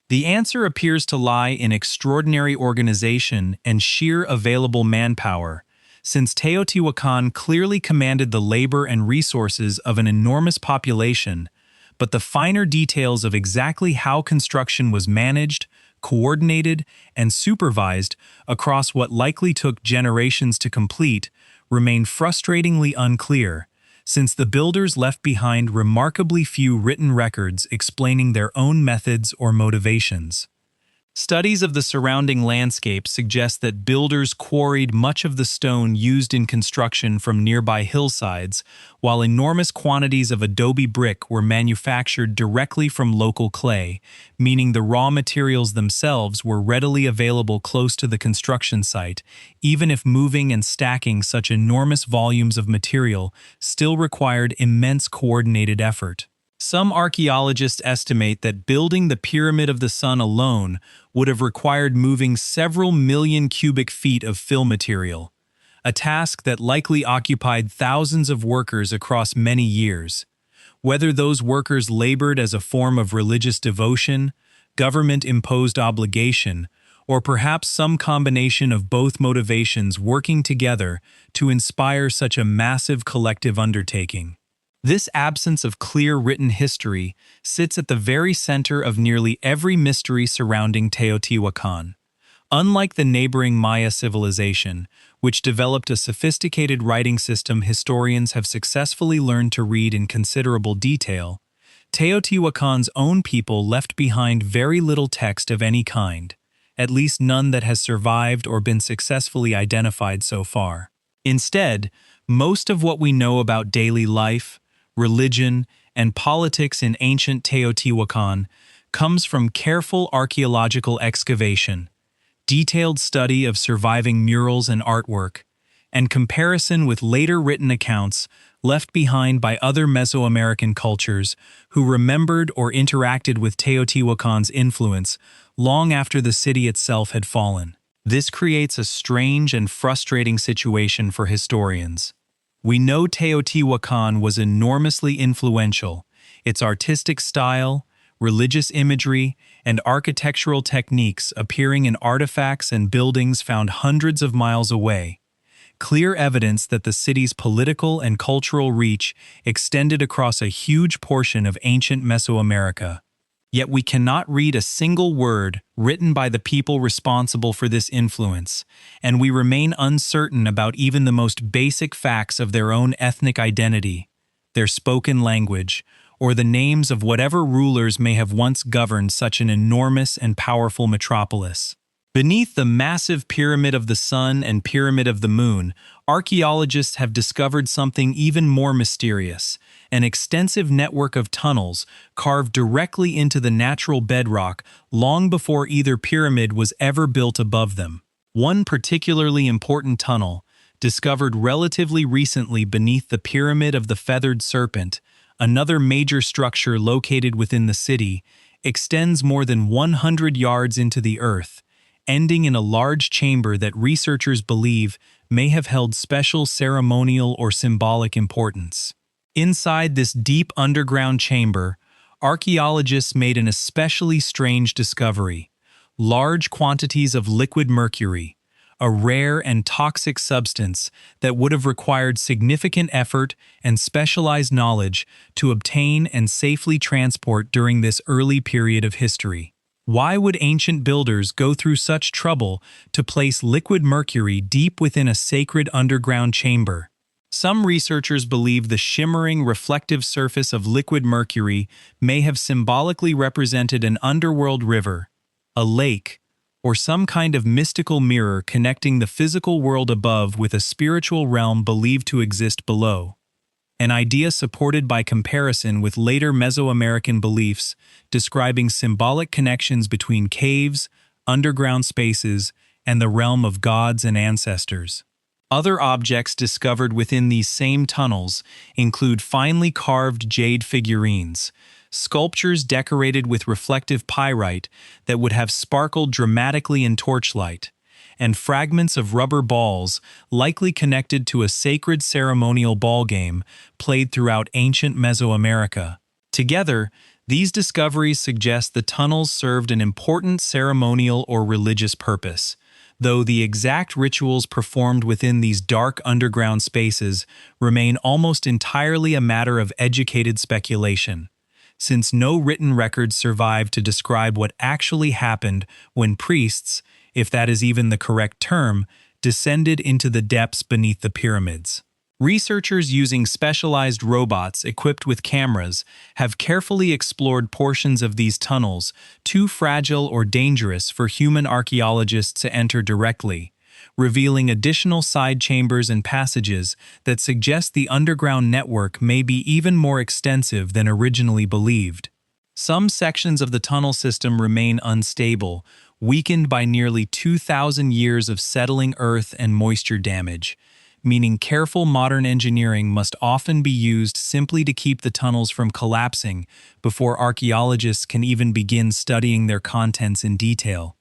The answer appears to lie in extraordinary organization and sheer available manpower, since Teotihuacan clearly commanded the labor and resources of an enormous population, but the finer details of exactly how construction was managed, coordinated, and supervised across what likely took generations to complete remain frustratingly unclear, since the builders left behind remarkably few written records explaining their own methods or motivations. Studies of the surrounding landscape suggest that builders quarried much of the stone used in construction from nearby hillsides, while enormous quantities of adobe brick were manufactured directly from local clay, meaning the raw materials themselves were readily available close to the construction site, even if moving and stacking such enormous volumes of material still required immense coordinated effort. Some archaeologists estimate that building the Pyramid of the Sun alone would have required moving several million cubic feet of fill material, a task that likely occupied thousands of workers across many years. Whether those workers labored as a form of religious devotion, government-imposed obligation, or perhaps some combination of both motivations working together to inspire such a massive collective undertaking. This absence of clear written history sits at the very center of nearly every mystery surrounding Teotihuacan. Unlike the neighboring Maya civilization, which developed a sophisticated writing system historians have successfully learned to read in considerable detail, Teotihuacan's own people left behind very little text of any kind, at least none that has survived or been successfully identified so far. Instead, most of what we know about daily life, religion, and politics in ancient Teotihuacan comes from careful archaeological excavation, detailed study of surviving murals and artwork, and comparison with later written accounts left behind by other Mesoamerican cultures who remembered or interacted with Teotihuacan's influence long after the city itself had fallen. This creates a strange and frustrating situation for historians. We know Teotihuacan was enormously influential. Its artistic style, religious imagery, and architectural techniques appearing in artifacts and buildings found hundreds of miles away. Clear evidence that the city's political and cultural reach extended across a huge portion of ancient Mesoamerica. Yet we cannot read a single word written by the people responsible for this influence, and we remain uncertain about even the most basic facts of their own ethnic identity, their spoken language, or the names of whatever rulers may have once governed such an enormous and powerful metropolis. Beneath the massive Pyramid of the Sun and Pyramid of the Moon, archaeologists have discovered something even more mysterious: an extensive network of tunnels carved directly into the natural bedrock long before either pyramid was ever built above them. One particularly important tunnel, discovered relatively recently beneath the Pyramid of the Feathered Serpent, another major structure located within the city, extends more than 100 yards into the earth, ending in a large chamber that researchers believe may have held special ceremonial or symbolic importance. Inside this deep underground chamber, archaeologists made an especially strange discovery: large quantities of liquid mercury, a rare and toxic substance that would have required significant effort and specialized knowledge to obtain and safely transport during this early period of history. Why would ancient builders go through such trouble to place liquid mercury deep within a sacred underground chamber? Some researchers believe the shimmering, reflective surface of liquid mercury may have symbolically represented an underworld river, a lake, or some kind of mystical mirror connecting the physical world above with a spiritual realm believed to exist below. An idea supported by comparison with later Mesoamerican beliefs describing symbolic connections between caves, underground spaces, and the realm of gods and ancestors. Other objects discovered within these same tunnels include finely carved jade figurines, sculptures decorated with reflective pyrite that would have sparkled dramatically in torchlight, and fragments of rubber balls likely connected to a sacred ceremonial ball game played throughout ancient Mesoamerica. Together, these discoveries suggest the tunnels served an important ceremonial or religious purpose, though the exact rituals performed within these dark underground spaces remain almost entirely a matter of educated speculation, since no written records survive to describe what actually happened when priests, if that is even the correct term, descended into the depths beneath the pyramids. Researchers using specialized robots equipped with cameras have carefully explored portions of these tunnels too fragile or dangerous for human archaeologists to enter directly, revealing additional side chambers and passages that suggest the underground network may be even more extensive than originally believed. Some sections of the tunnel system remain unstable, weakened by nearly 2,000 years of settling earth and moisture damage, meaning careful modern engineering must often be used simply to keep the tunnels from collapsing before archaeologists can even begin studying their contents in detail,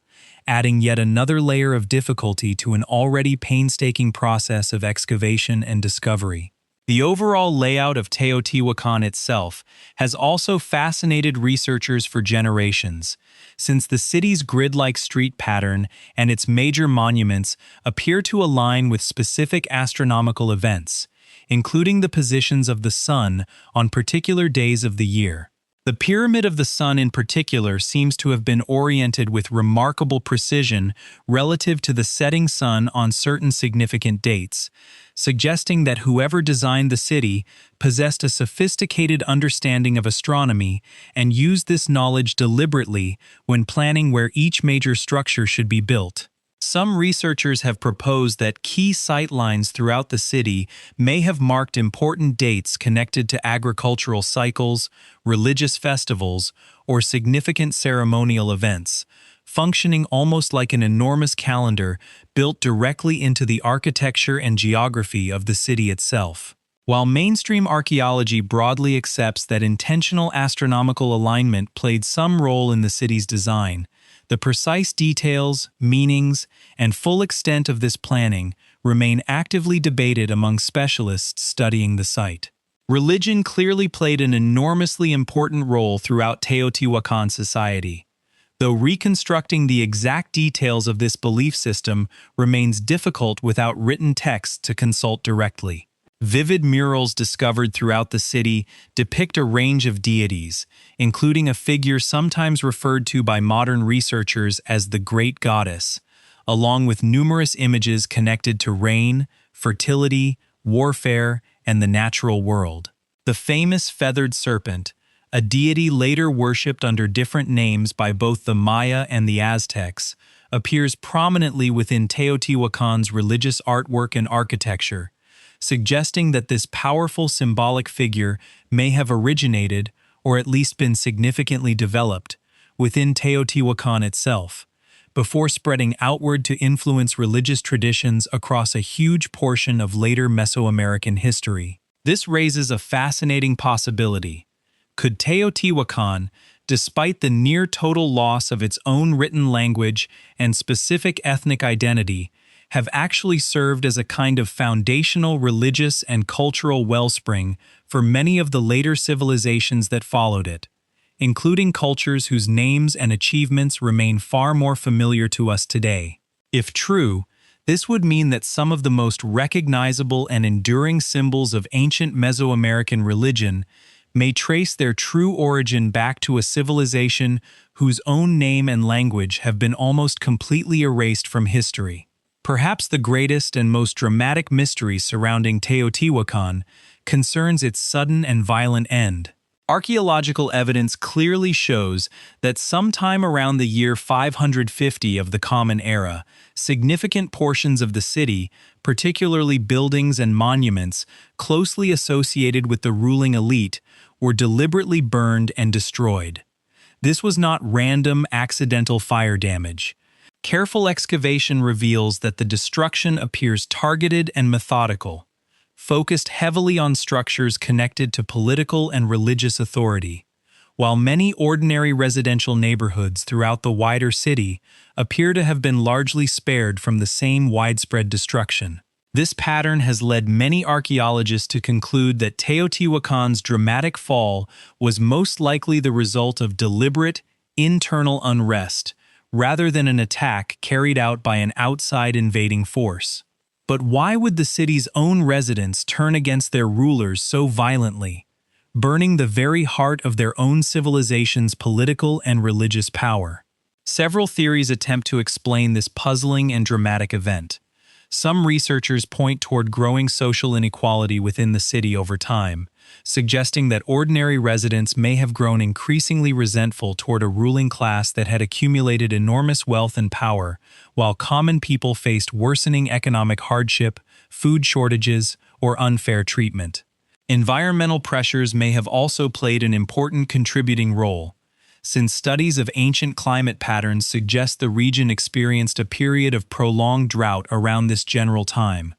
adding yet another layer of difficulty to an already painstaking process of excavation and discovery. The overall layout of Teotihuacan itself has also fascinated researchers for generations, since the city's grid-like street pattern and its major monuments appear to align with specific astronomical events, including the positions of the sun on particular days of the year. The Pyramid of the Sun in particular seems to have been oriented with remarkable precision relative to the setting sun on certain significant dates, suggesting that whoever designed the city possessed a sophisticated understanding of astronomy and used this knowledge deliberately when planning where each major structure should be built. Some researchers have proposed that key sight lines throughout the city may have marked important dates connected to agricultural cycles, religious festivals, or significant ceremonial events, functioning almost like an enormous calendar built directly into the architecture and geography of the city itself. While mainstream archaeology broadly accepts that intentional astronomical alignment played some role in the city's design, the precise details, meanings, and full extent of this planning remain actively debated among specialists studying the site. Religion clearly played an enormously important role throughout Teotihuacan society, though reconstructing the exact details of this belief system remains difficult without written texts to consult directly. Vivid murals discovered throughout the city depict a range of deities, including a figure sometimes referred to by modern researchers as the Great Goddess, along with numerous images connected to rain, fertility, warfare, and the natural world. The famous feathered serpent, a deity later worshipped under different names by both the Maya and the Aztecs, appears prominently within Teotihuacan's religious artwork and architecture, suggesting that this powerful symbolic figure may have originated, or at least been significantly developed, within Teotihuacan itself, before spreading outward to influence religious traditions across a huge portion of later Mesoamerican history. This raises a fascinating possibility. Could Teotihuacan, despite the near-total loss of its own written language and specific ethnic identity, have actually served as a kind of foundational religious and cultural wellspring for many of the later civilizations that followed it, including cultures whose names and achievements remain far more familiar to us today? If true, this would mean that some of the most recognizable and enduring symbols of ancient Mesoamerican religion may trace their true origin back to a civilization whose own name and language have been almost completely erased from history. Perhaps the greatest and most dramatic mystery surrounding Teotihuacan concerns its sudden and violent end. Archaeological evidence clearly shows that sometime around the year 550 of the Common Era, significant portions of the city, particularly buildings and monuments closely associated with the ruling elite, were deliberately burned and destroyed. This was not random, accidental fire damage. Careful excavation reveals that the destruction appears targeted and methodical, focused heavily on structures connected to political and religious authority, while many ordinary residential neighborhoods throughout the wider city appear to have been largely spared from the same widespread destruction. This pattern has led many archaeologists to conclude that Teotihuacan's dramatic fall was most likely the result of deliberate, internal unrest, rather than an attack carried out by an outside invading force. But why would the city's own residents turn against their rulers so violently, burning the very heart of their own civilization's political and religious power? Several theories attempt to explain this puzzling and dramatic event. Some researchers point toward growing social inequality within the city over time, suggesting that ordinary residents may have grown increasingly resentful toward a ruling class that had accumulated enormous wealth and power, while common people faced worsening economic hardship, food shortages, or unfair treatment. Environmental pressures may have also played an important contributing role, since studies of ancient climate patterns suggest the region experienced a period of prolonged drought around this general time,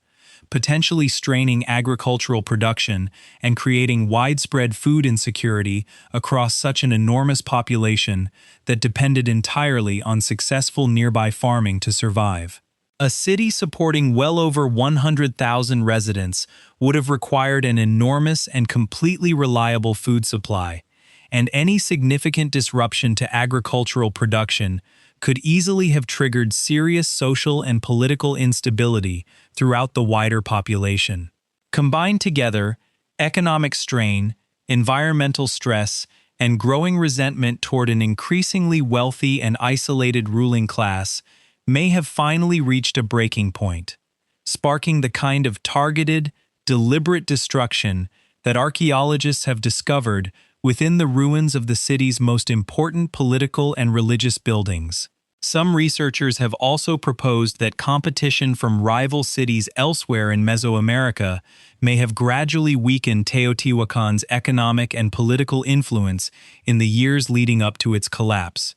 potentially straining agricultural production and creating widespread food insecurity across such an enormous population that depended entirely on successful nearby farming to survive. A city supporting well over 100,000 residents would have required an enormous and completely reliable food supply, and any significant disruption to agricultural production could easily have triggered serious social and political instability throughout the wider population. Combined together, economic strain, environmental stress, and growing resentment toward an increasingly wealthy and isolated ruling class may have finally reached a breaking point, sparking the kind of targeted, deliberate destruction that archaeologists have discovered within the ruins of the city's most important political and religious buildings. Some researchers have also proposed that competition from rival cities elsewhere in Mesoamerica may have gradually weakened Teotihuacan's economic and political influence in the years leading up to its collapse,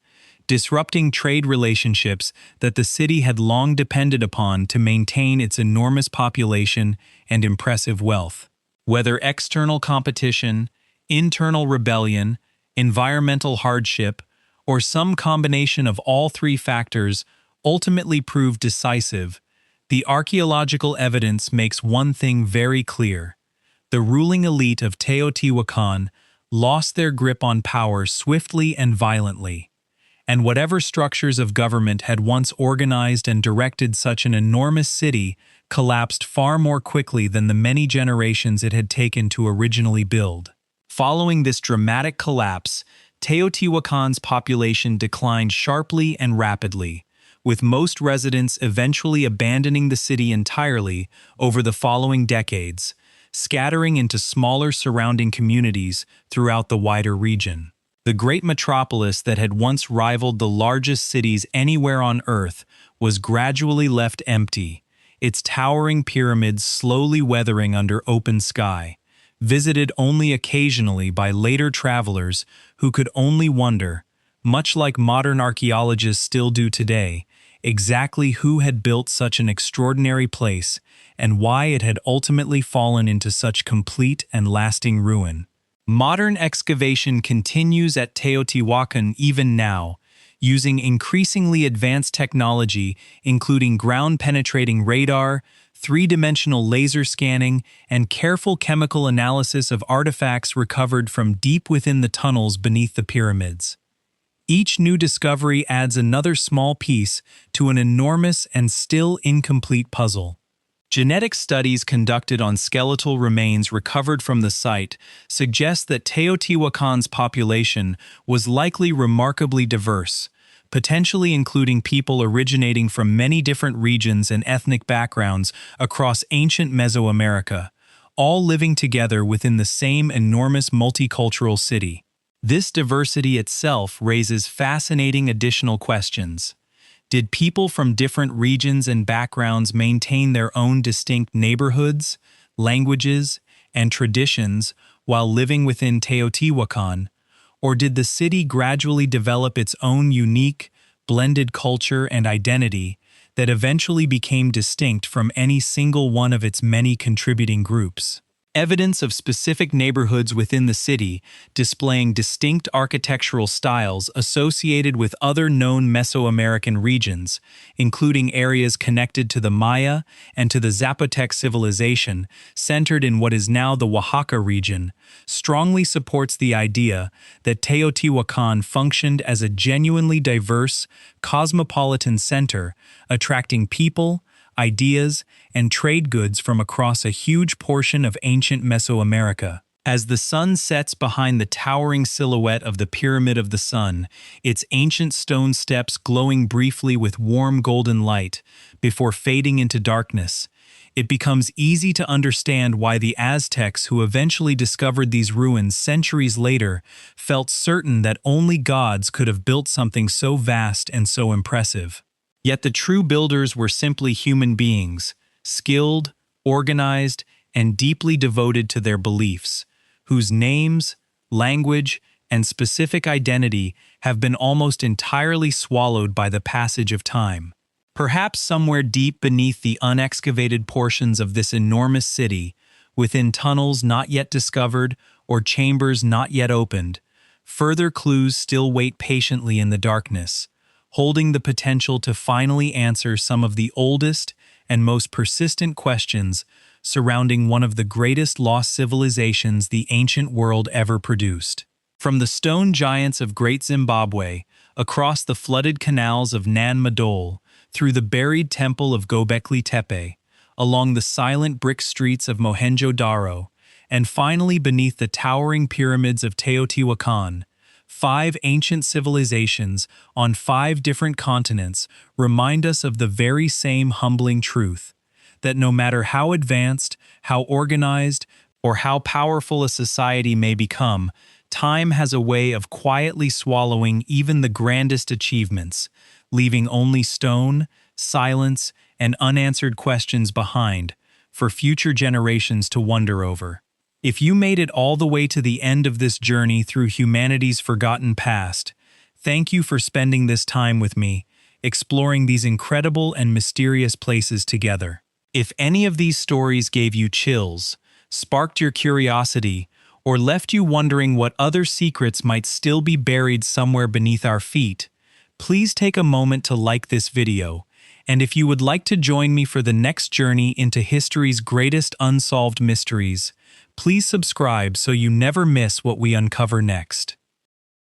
disrupting trade relationships that the city had long depended upon to maintain its enormous population and impressive wealth. Whether external competition, internal rebellion, environmental hardship, or some combination of all three factors ultimately proved decisive, the archaeological evidence makes one thing very clear. The ruling elite of Teotihuacan lost their grip on power swiftly and violently, and whatever structures of government had once organized and directed such an enormous city collapsed far more quickly than the many generations it had taken to originally build. Following this dramatic collapse, Teotihuacan's population declined sharply and rapidly, with most residents eventually abandoning the city entirely over the following decades, scattering into smaller surrounding communities throughout the wider region. The great metropolis that had once rivaled the largest cities anywhere on Earth was gradually left empty, its towering pyramids slowly weathering under open sky, visited only occasionally by later travelers who could only wonder, much like modern archaeologists still do today, exactly who had built such an extraordinary place and why it had ultimately fallen into such complete and lasting ruin. Modern excavation continues at Teotihuacan even now, using increasingly advanced technology including ground-penetrating radar, three-dimensional laser scanning, and careful chemical analysis of artifacts recovered from deep within the tunnels beneath the pyramids. Each new discovery adds another small piece to an enormous and still incomplete puzzle. Genetic studies conducted on skeletal remains recovered from the site suggest that Teotihuacan's population was likely remarkably diverse, potentially including people originating from many different regions and ethnic backgrounds across ancient Mesoamerica, all living together within the same enormous multicultural city. This diversity itself raises fascinating additional questions. Did people from different regions and backgrounds maintain their own distinct neighborhoods, languages, and traditions while living within Teotihuacan? Or did the city gradually develop its own unique, blended culture and identity that eventually became distinct from any single one of its many contributing groups? Evidence of specific neighborhoods within the city displaying distinct architectural styles associated with other known Mesoamerican regions, including areas connected to the Maya and to the Zapotec civilization centered in what is now the Oaxaca region, strongly supports the idea that Teotihuacan functioned as a genuinely diverse, cosmopolitan center, attracting people, ideas, and trade goods from across a huge portion of ancient Mesoamerica. As the sun sets behind the towering silhouette of the Pyramid of the Sun, its ancient stone steps glowing briefly with warm golden light before fading into darkness, it becomes easy to understand why the Aztecs who eventually discovered these ruins centuries later felt certain that only gods could have built something so vast and so impressive. Yet the true builders were simply human beings, skilled, organized, and deeply devoted to their beliefs, whose names, language, and specific identity have been almost entirely swallowed by the passage of time. Perhaps somewhere deep beneath the unexcavated portions of this enormous city, within tunnels not yet discovered or chambers not yet opened, further clues still wait patiently in the darkness, holding the potential to finally answer some of the oldest and most persistent questions surrounding one of the greatest lost civilizations the ancient world ever produced. From the stone giants of Great Zimbabwe, across the flooded canals of Nan Madol, through the buried temple of Göbekli Tepe, along the silent brick streets of Mohenjo-daro, and finally beneath the towering pyramids of Teotihuacan, 5 ancient civilizations on 5 different continents remind us of the very same humbling truth, that no matter how advanced, how organized, or how powerful a society may become, time has a way of quietly swallowing even the grandest achievements, leaving only stone, silence, and unanswered questions behind for future generations to wonder over. If you made it all the way to the end of this journey through humanity's forgotten past, thank you for spending this time with me, exploring these incredible and mysterious places together. If any of these stories gave you chills, sparked your curiosity, or left you wondering what other secrets might still be buried somewhere beneath our feet, please take a moment to like this video, and if you would like to join me for the next journey into history's greatest unsolved mysteries, please subscribe so you never miss what we uncover next.